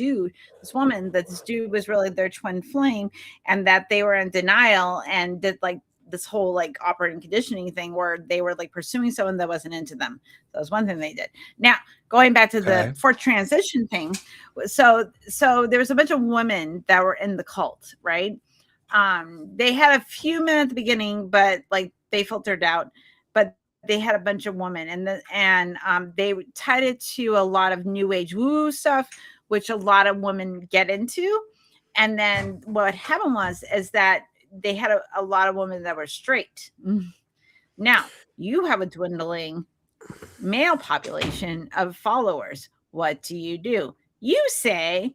woman that this dude was really their twin flame and that they were in denial and did like this whole like operating conditioning thing where they were like pursuing someone that wasn't into them. That was one thing they did. Now going back to the for transition thing, so there was a bunch of women that were in the cult, right? They had a few men at the beginning, but like they filtered out, but they had a bunch of women and they tied it to a lot of new age woo stuff, which a lot of women get into. And then what happened is that they had a lot of women that were straight. Now you have a dwindling male population of followers. what do? You say,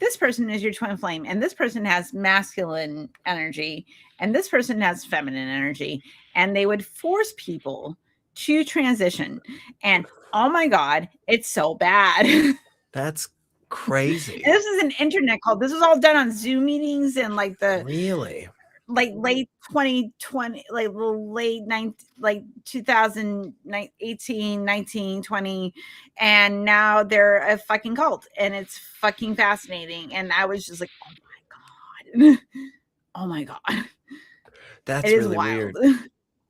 this person is your twin flame, and this person has masculine energy, and this person has feminine energy, and they would force people to transition. And oh my God, it's so bad. That's crazy. And this is an internet call. This was all done on Zoom meetings and like the Really? like late 2020, like late 2018, 19, 20. And now they're a fucking cult, and it's fucking fascinating. And I was just like, oh my God. Oh my God. That's It is really wild. weird.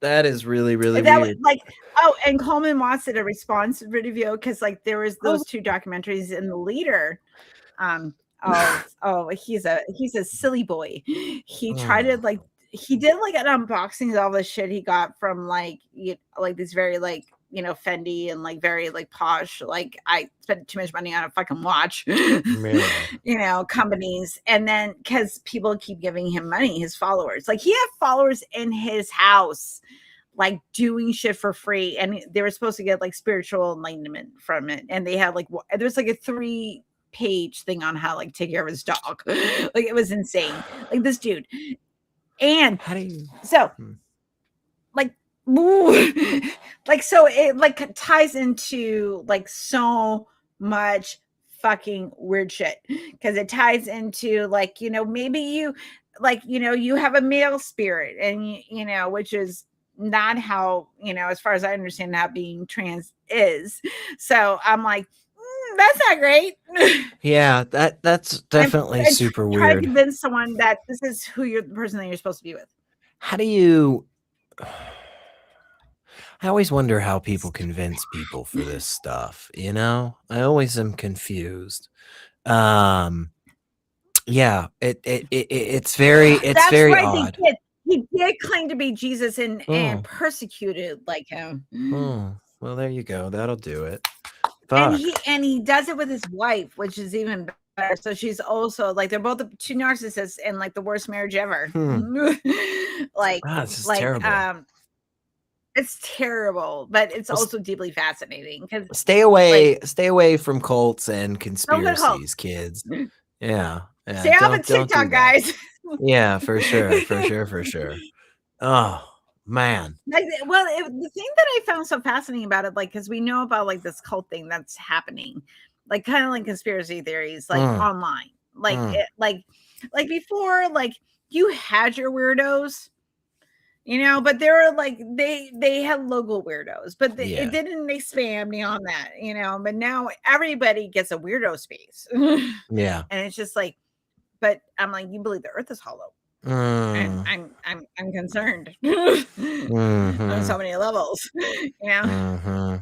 That is really, really That weird. like, oh, and Coleman Watts did a response video because like there was those two documentaries in the leader. He's a silly boy. He tried to like, he did like an unboxing of all the shit he got from like these very like, Fendi and like very like posh, like I spent too much money on a fucking watch, Really? Companies. And then because people keep giving him money, his followers, like he had followers in his house, like doing shit for free, and they were supposed to get like spiritual enlightenment from it. And they had like, there's like a 3-page thing on how like take care of his dog. Like it was insane. Like this dude. And How do you? so like, like, so it like ties into like so much fucking weird shit, because it ties into like, maybe you like, you have a male spirit, and which is not how, as far as I understand how being trans is. So I'm like, that's not great. Yeah, that's definitely super Try to weird. convince someone that this is the person that you're supposed to be with. How do you? I always wonder how people convince people for this stuff. I always am confused. Yeah, it's very That's very right, odd. He did claim to be Jesus and persecuted like him. Oh, well, there you go. That'll do it. And Fuck. he does it with his wife, which is even better. So she's also like, they're both the two narcissists in like the worst marriage ever. Like, This is terrible. It's terrible, but it's also deeply fascinating because Stay away from cults and conspiracies, kids. Yeah. Stay off of TikTok, guys. Yeah, for sure. Oh man. Like, well, the thing that I found so fascinating about it, like, because we know about like this cult thing that's happening, like kind of like conspiracy theories, like online, like like before, like you had your weirdos, but they were like they had local weirdos, but it didn't expand beyond that, But now everybody gets a weirdo space. Yeah, and it's just like, but I'm like, you believe the Earth is hollow. And I'm concerned on so many levels, Yeah.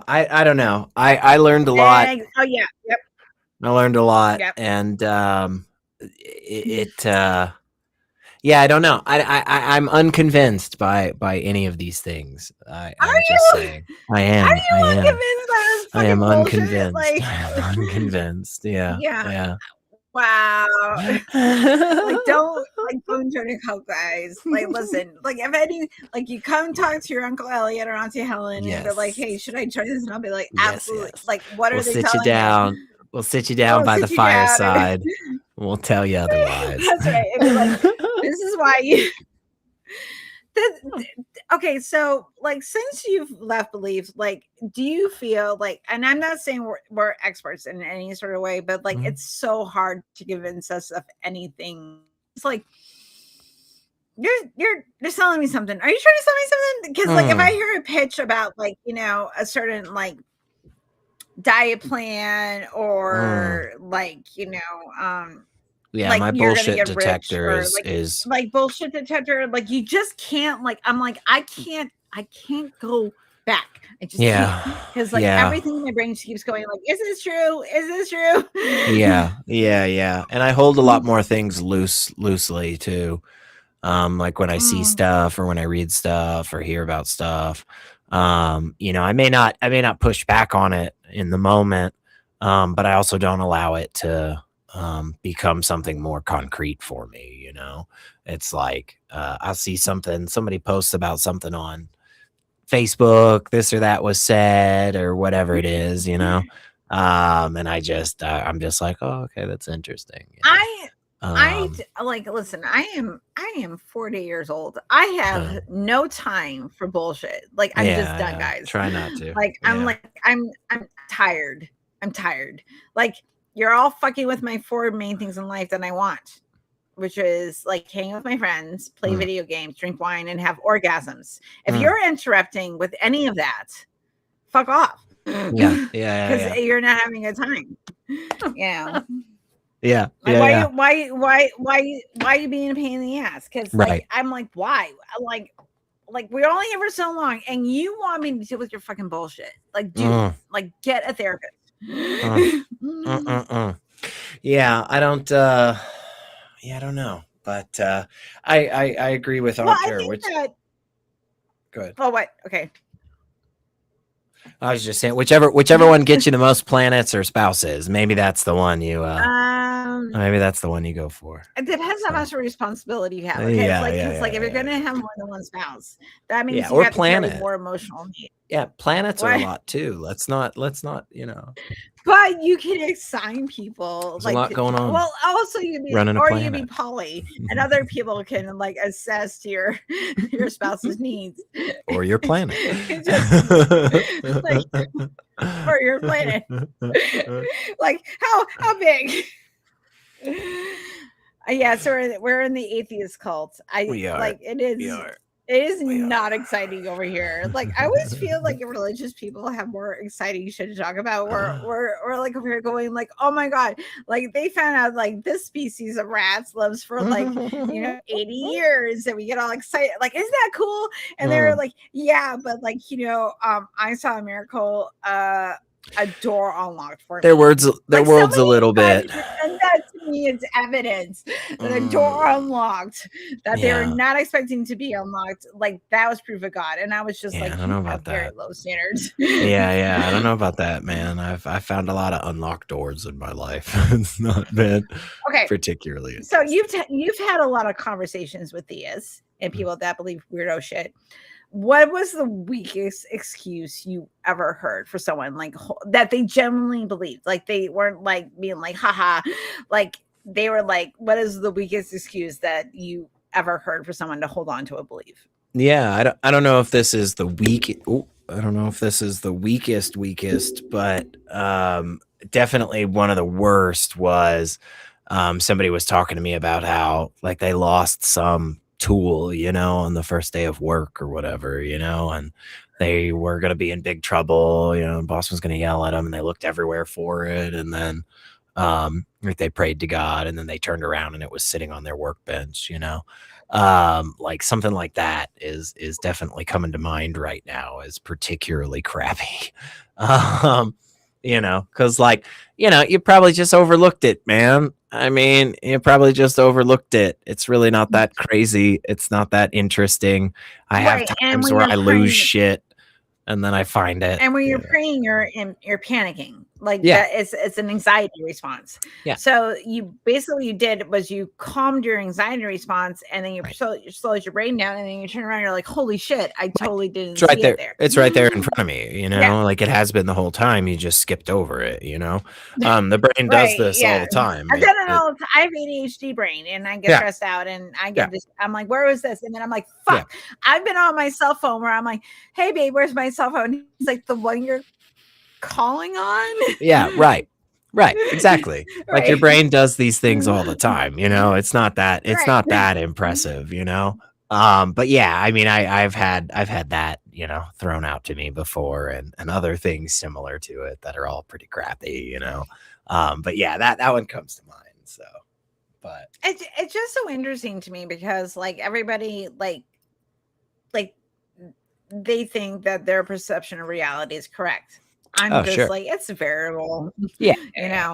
I don't know. I learned a lot. Oh yeah, yep. I learned a lot, and yeah, I don't know. I'm unconvinced by any of these things. I'm just saying. I am. Are you unconvinced by this I am unconvinced. Like, I am unconvinced. Yeah. Wow. Like don't turn to cult, guys. Like listen, like if any, like you come talk to your Uncle Elliot or Auntie Helen and they're like, hey, should I try this? And I'll be like, absolutely. Yes. Like what are they telling you down? You? We'll sit you down by the fireside. We'll tell you otherwise. That's right. It'd be like, this is why you okay, so like since you've left beliefs, like do you feel like, and I'm not saying we're experts in any sort of way, but like it's so hard to convince us of anything. It's like you're selling me something. Are you trying to sell me something? Because like if I hear a pitch about like a certain like diet plan or like yeah, like my bullshit detector is like bullshit detector. Like you just can't, like, I'm like, I can't go back. I just can't, because like everything in my brain keeps going like, is this true? Is this true? Yeah. And I hold a lot more things loosely too. Like when I see stuff or when I read stuff or hear about stuff, I may not push back on it in the moment, but I also don't allow it to become something more concrete for me. It's like I'll see something, somebody posts about something on Facebook, this or that was said or whatever it is, you know. And I'm just like, oh, okay, that's interesting. You know? Like, listen, I am 40 years old. I have no time for bullshit. Like, I'm just done, guys. Try not to. Like, I'm tired. I'm tired. Like, you're all fucking with my 4 main things in life that I want, which is like hang with my friends, play video games, drink wine, and have orgasms. If you're interrupting with any of that, fuck off. Yeah. Because you're not having a time. Yeah. Yeah. Like, why are you being a pain in the ass? Because like I'm like, why? Like we're only here for so long, and you want me to deal with your fucking bullshit. Like, dude, like get a therapist. Yeah, I don't know. But I agree with Aunt Jer, which good. Oh, what? Okay. I was just saying, whichever one gets you the most planets or spouses, maybe that's the one you maybe that's the one you go for. It depends how much responsibility you have. Okay? Like if you're gonna have more than one spouse, that means you have to carry more emotional needs. Yeah, planets are a lot too. Let's not, you know. But you can assign people. There's a lot going on. Well, also you can be, or you can be poly, and other people can like assess your spouse's needs or your planet, or your planet. Like how big? Yeah, so we're in the atheist cult. We are. Like it is. We are. It is not exciting over here. Like I always feel like religious people have more exciting shit to talk about. We're like over here going like, oh my god, like they found out like this species of rats lives for like 80 years, and we get all excited. Like, isn't that cool? And they're like, yeah, but like I saw a miracle. A door unlocked for their words a little bit, and that to me is evidence that the door unlocked that they were not expecting to be unlocked. Like that was proof of God, and I was just like, I don't know about that. Very low standards. Yeah, I don't know about that, man. I found a lot of unlocked doors in my life. It's not been particularly. So you've had a lot of conversations with theists and people that believe weirdo shit. What was the weakest excuse you ever heard for someone like that they genuinely believed? Like they weren't like being like, haha, like they were like, what is the weakest excuse that you ever heard for someone to hold on to a belief? Yeah, I don't know if this is the I don't know if this is the weakest, but definitely one of the worst was somebody was talking to me about how like they lost some tool, on the first day of work or whatever, and they were going to be in big trouble, and boss was going to yell at them, and they looked everywhere for it. And then they prayed to God, and then they turned around and it was sitting on their workbench, like something like that is definitely coming to mind right now as particularly crappy. Because like, you probably just overlooked it, man. I mean, you probably just overlooked it. It's really not that crazy. It's not that interesting. I have times where I lose shit and then I find it. And when you're praying, you're panicking. Like that it's an anxiety response. Yeah. So you did was you calmed your anxiety response, and then you slowed your brain down, and then you turn around, and you're like, holy shit, I totally didn't see it there. It's right there in front of me, like it has been the whole time. You just skipped over it, The brain does this all the time. I've done it all the time. I have ADHD brain, and I get stressed out, and I get this. I'm like, where was this? And then I'm like, fuck. I've been on my cell phone where I'm like, hey babe, where's my cell phone? He's like, the one you're calling on. Exactly. Like your brain does these things all the time, it's not that impressive, but yeah, I mean I've had that thrown out to me before, and other things similar to it that are all pretty crappy, but yeah, that one comes to mind. So but it's just so interesting to me because like everybody like they think that their perception of reality is correct. I'm just like, it's variable. Yeah.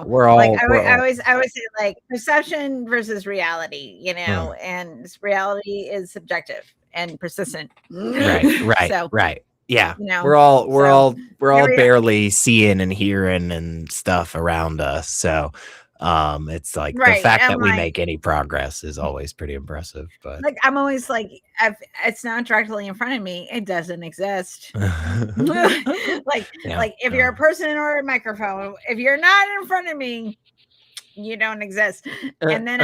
We're all like, I always say like perception versus reality, and reality is subjective and persistent. Right. Yeah. We're all barely seeing and hearing and stuff around us. So, It's like the Right. fact I'm that we like, make any progress is always pretty impressive. But I'm always like, if it's not directly in front of me, it doesn't exist. like Yeah. like if you're a person or a microphone, if you're not in front of me, you don't exist. And then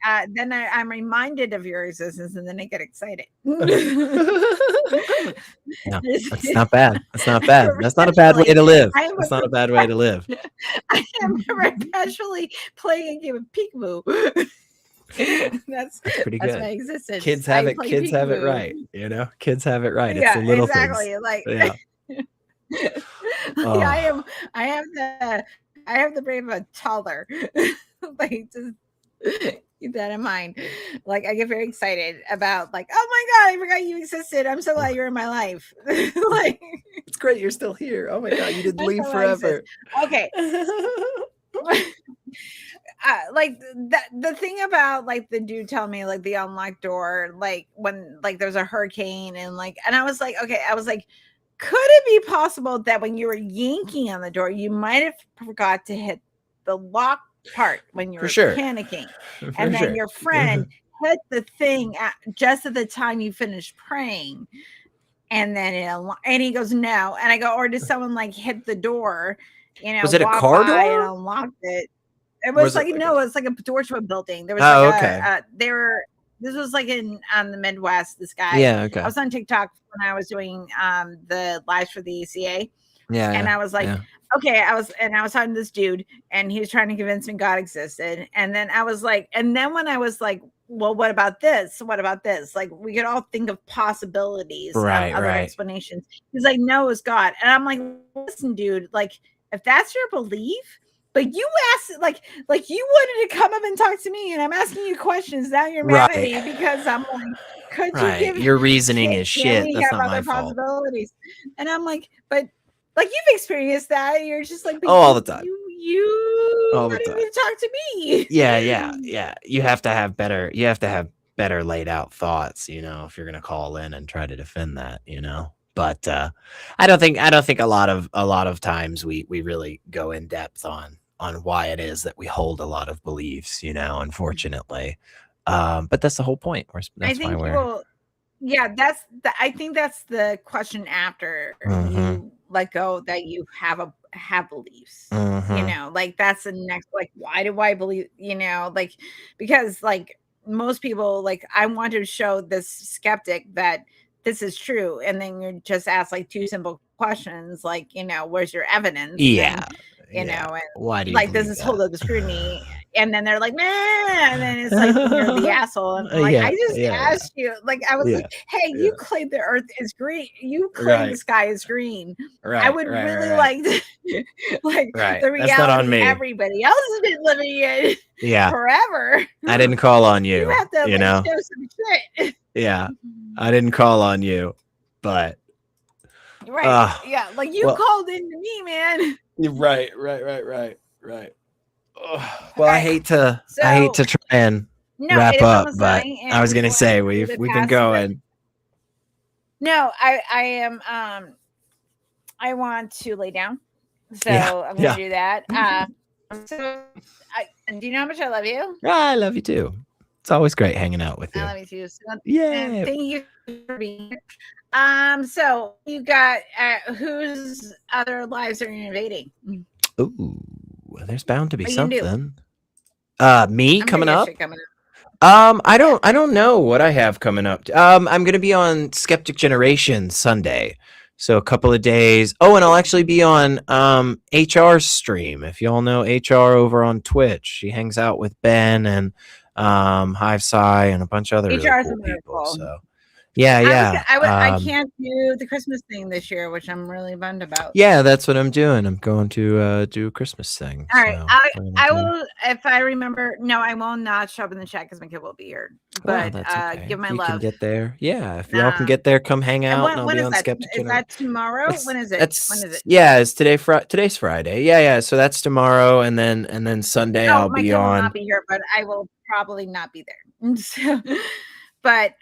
I'm reminded of your existence, and then I get excited. Yeah, that's not bad. That's not bad. That's not a bad way to live. That's not a bad way to live. I am perpetually playing a game of peekaboo. That's pretty that's good. my existence. Kids have I it. play Kids have it peekaboo. right. You know, kids have it right. It's Yeah, the little exactly. things. Like, Yeah. yeah, I have the brain of a toddler. Like, just keep that in mind. Like, I get very excited about, like, oh my god, I forgot you existed. I'm so glad you're in my life. Like, It's great you're still here. Oh my god, you didn't I'm leave so glad I forever. okay. Like the thing about like the dude telling me like the unlocked door, like when like there's a hurricane and I was like, okay, I was like, could it be possible that when you were yanking on the door, you might have forgot to hit the lock part when you For were sure. panicking, For and then sure. your friend hit the thing just at the time you finished praying, and then and he goes no, and I go, or did someone like hit the door, you know, Was it a walk car by and door? unlocked it? It was like, no, it was like a door to a building. There was Oh, like okay. this was like in the Midwest. This guy, Yeah, okay. I was on TikTok when I was doing the lives for the ECA. Yeah. And I was like, okay, I was talking to this dude and he was trying to convince me God existed. And then I was like, and then when I was like, well, what about this? What about this? Like, we could all think of possibilities of other explanations. He's like, no, it's God. And I'm like, listen, dude, like, if that's your belief, but you asked, like you wanted to come up and talk to me, and I'm asking you questions. Now you're mad at me because I'm like, could you give your reasoning is shit? That's not my fault. Possibilities? And I'm like, but like you've experienced that. You're just like, all the time. You all the don't time. even talk to me. Yeah. You have to have better laid out thoughts, you know, if you're gonna call in and try to defend that, you know. But I don't think a lot of times we really go in depth on why it is that we hold a lot of beliefs, you know, unfortunately. But that's the whole point. I think I think that's the question after you let go, that you have beliefs. You know, like that's the next, like, why do I believe, you know, like, because like most people, like, I want to show this skeptic that this is true, and then you just ask like two simple questions, like, you know, where's your evidence? Yeah. You know, and why do you like, does this hold up the scrutiny? And then they're like, nah, and then it's like, you're the asshole. And I'm like, I just asked you, like, I was like, hey, you claim the earth is green, you claim the sky is green. I would really like to, like, the reality, that's not on me. Everybody else has been living it forever. I didn't call on you. You have to, you know, show some shit. Yeah, I didn't call on you, but like you called into me, man. Right. Well, I hate to try and wrap up, but I was gonna say we've been going. No, I am. I want to lay down, so I'm gonna do that. Do you know how much I love you? I love you too. It's always great hanging out with you. I love you too. So, yeah. Thank you for being here. So you got whose other lives are you invading? Ooh, there's bound to be something. Me coming up. I don't know what I have coming up. I'm gonna be on Skeptic Generation Sunday, so a couple of days. Oh, and I'll actually be on HR's stream. If y'all know HR over on Twitch, she hangs out with Ben and Hive Psi and a bunch of other really cool people. So I can't do the Christmas thing this year, which I'm really bummed about. Yeah, that's what I'm doing. I'm going to do a Christmas thing. All right, I will, if I remember. No, I will not show up in the chat because my kid will be here. But give my love. You can get there. Yeah, if y'all can get there, come hang out. And I'll be on Skeptic. Is that tomorrow? When is it? When is it? Yeah, it's today. Today's Friday. Yeah. So that's tomorrow, and then Sunday I'll be on. My kid will not be here, but I will probably not be there. So, but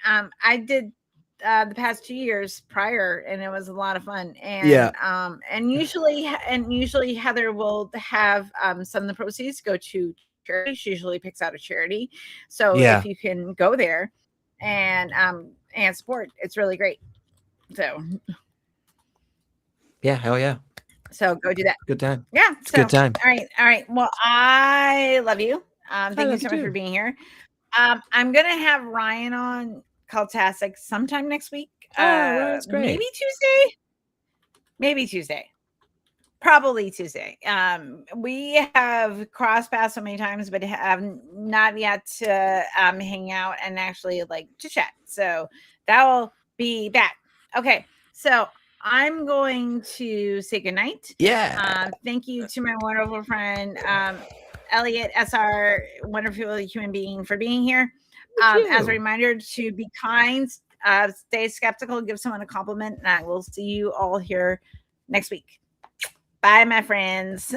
I did the past 2 years prior, and it was a lot of fun. And usually Heather will have some of the proceeds go to charity. She usually picks out a charity. So if you can go there and support, it's really great. So yeah, hell yeah. So go do that. Good time. Yeah. It's a good time. All right. Well, I love you. Thank you so much for being here. I'm gonna have Ryan on Cultastic sometime next week. Ryan's great. Maybe Tuesday. Probably Tuesday. We have crossed paths so many times, but have not yet to hang out and actually like to chat. So that will be back. Okay. So I'm going to say goodnight. Yeah. Thank you to my wonderful friend Elliot SR, wonderful human being, for being here. As a reminder to be kind, stay skeptical, give someone a compliment, and I will see you all here next week. Bye, my friends.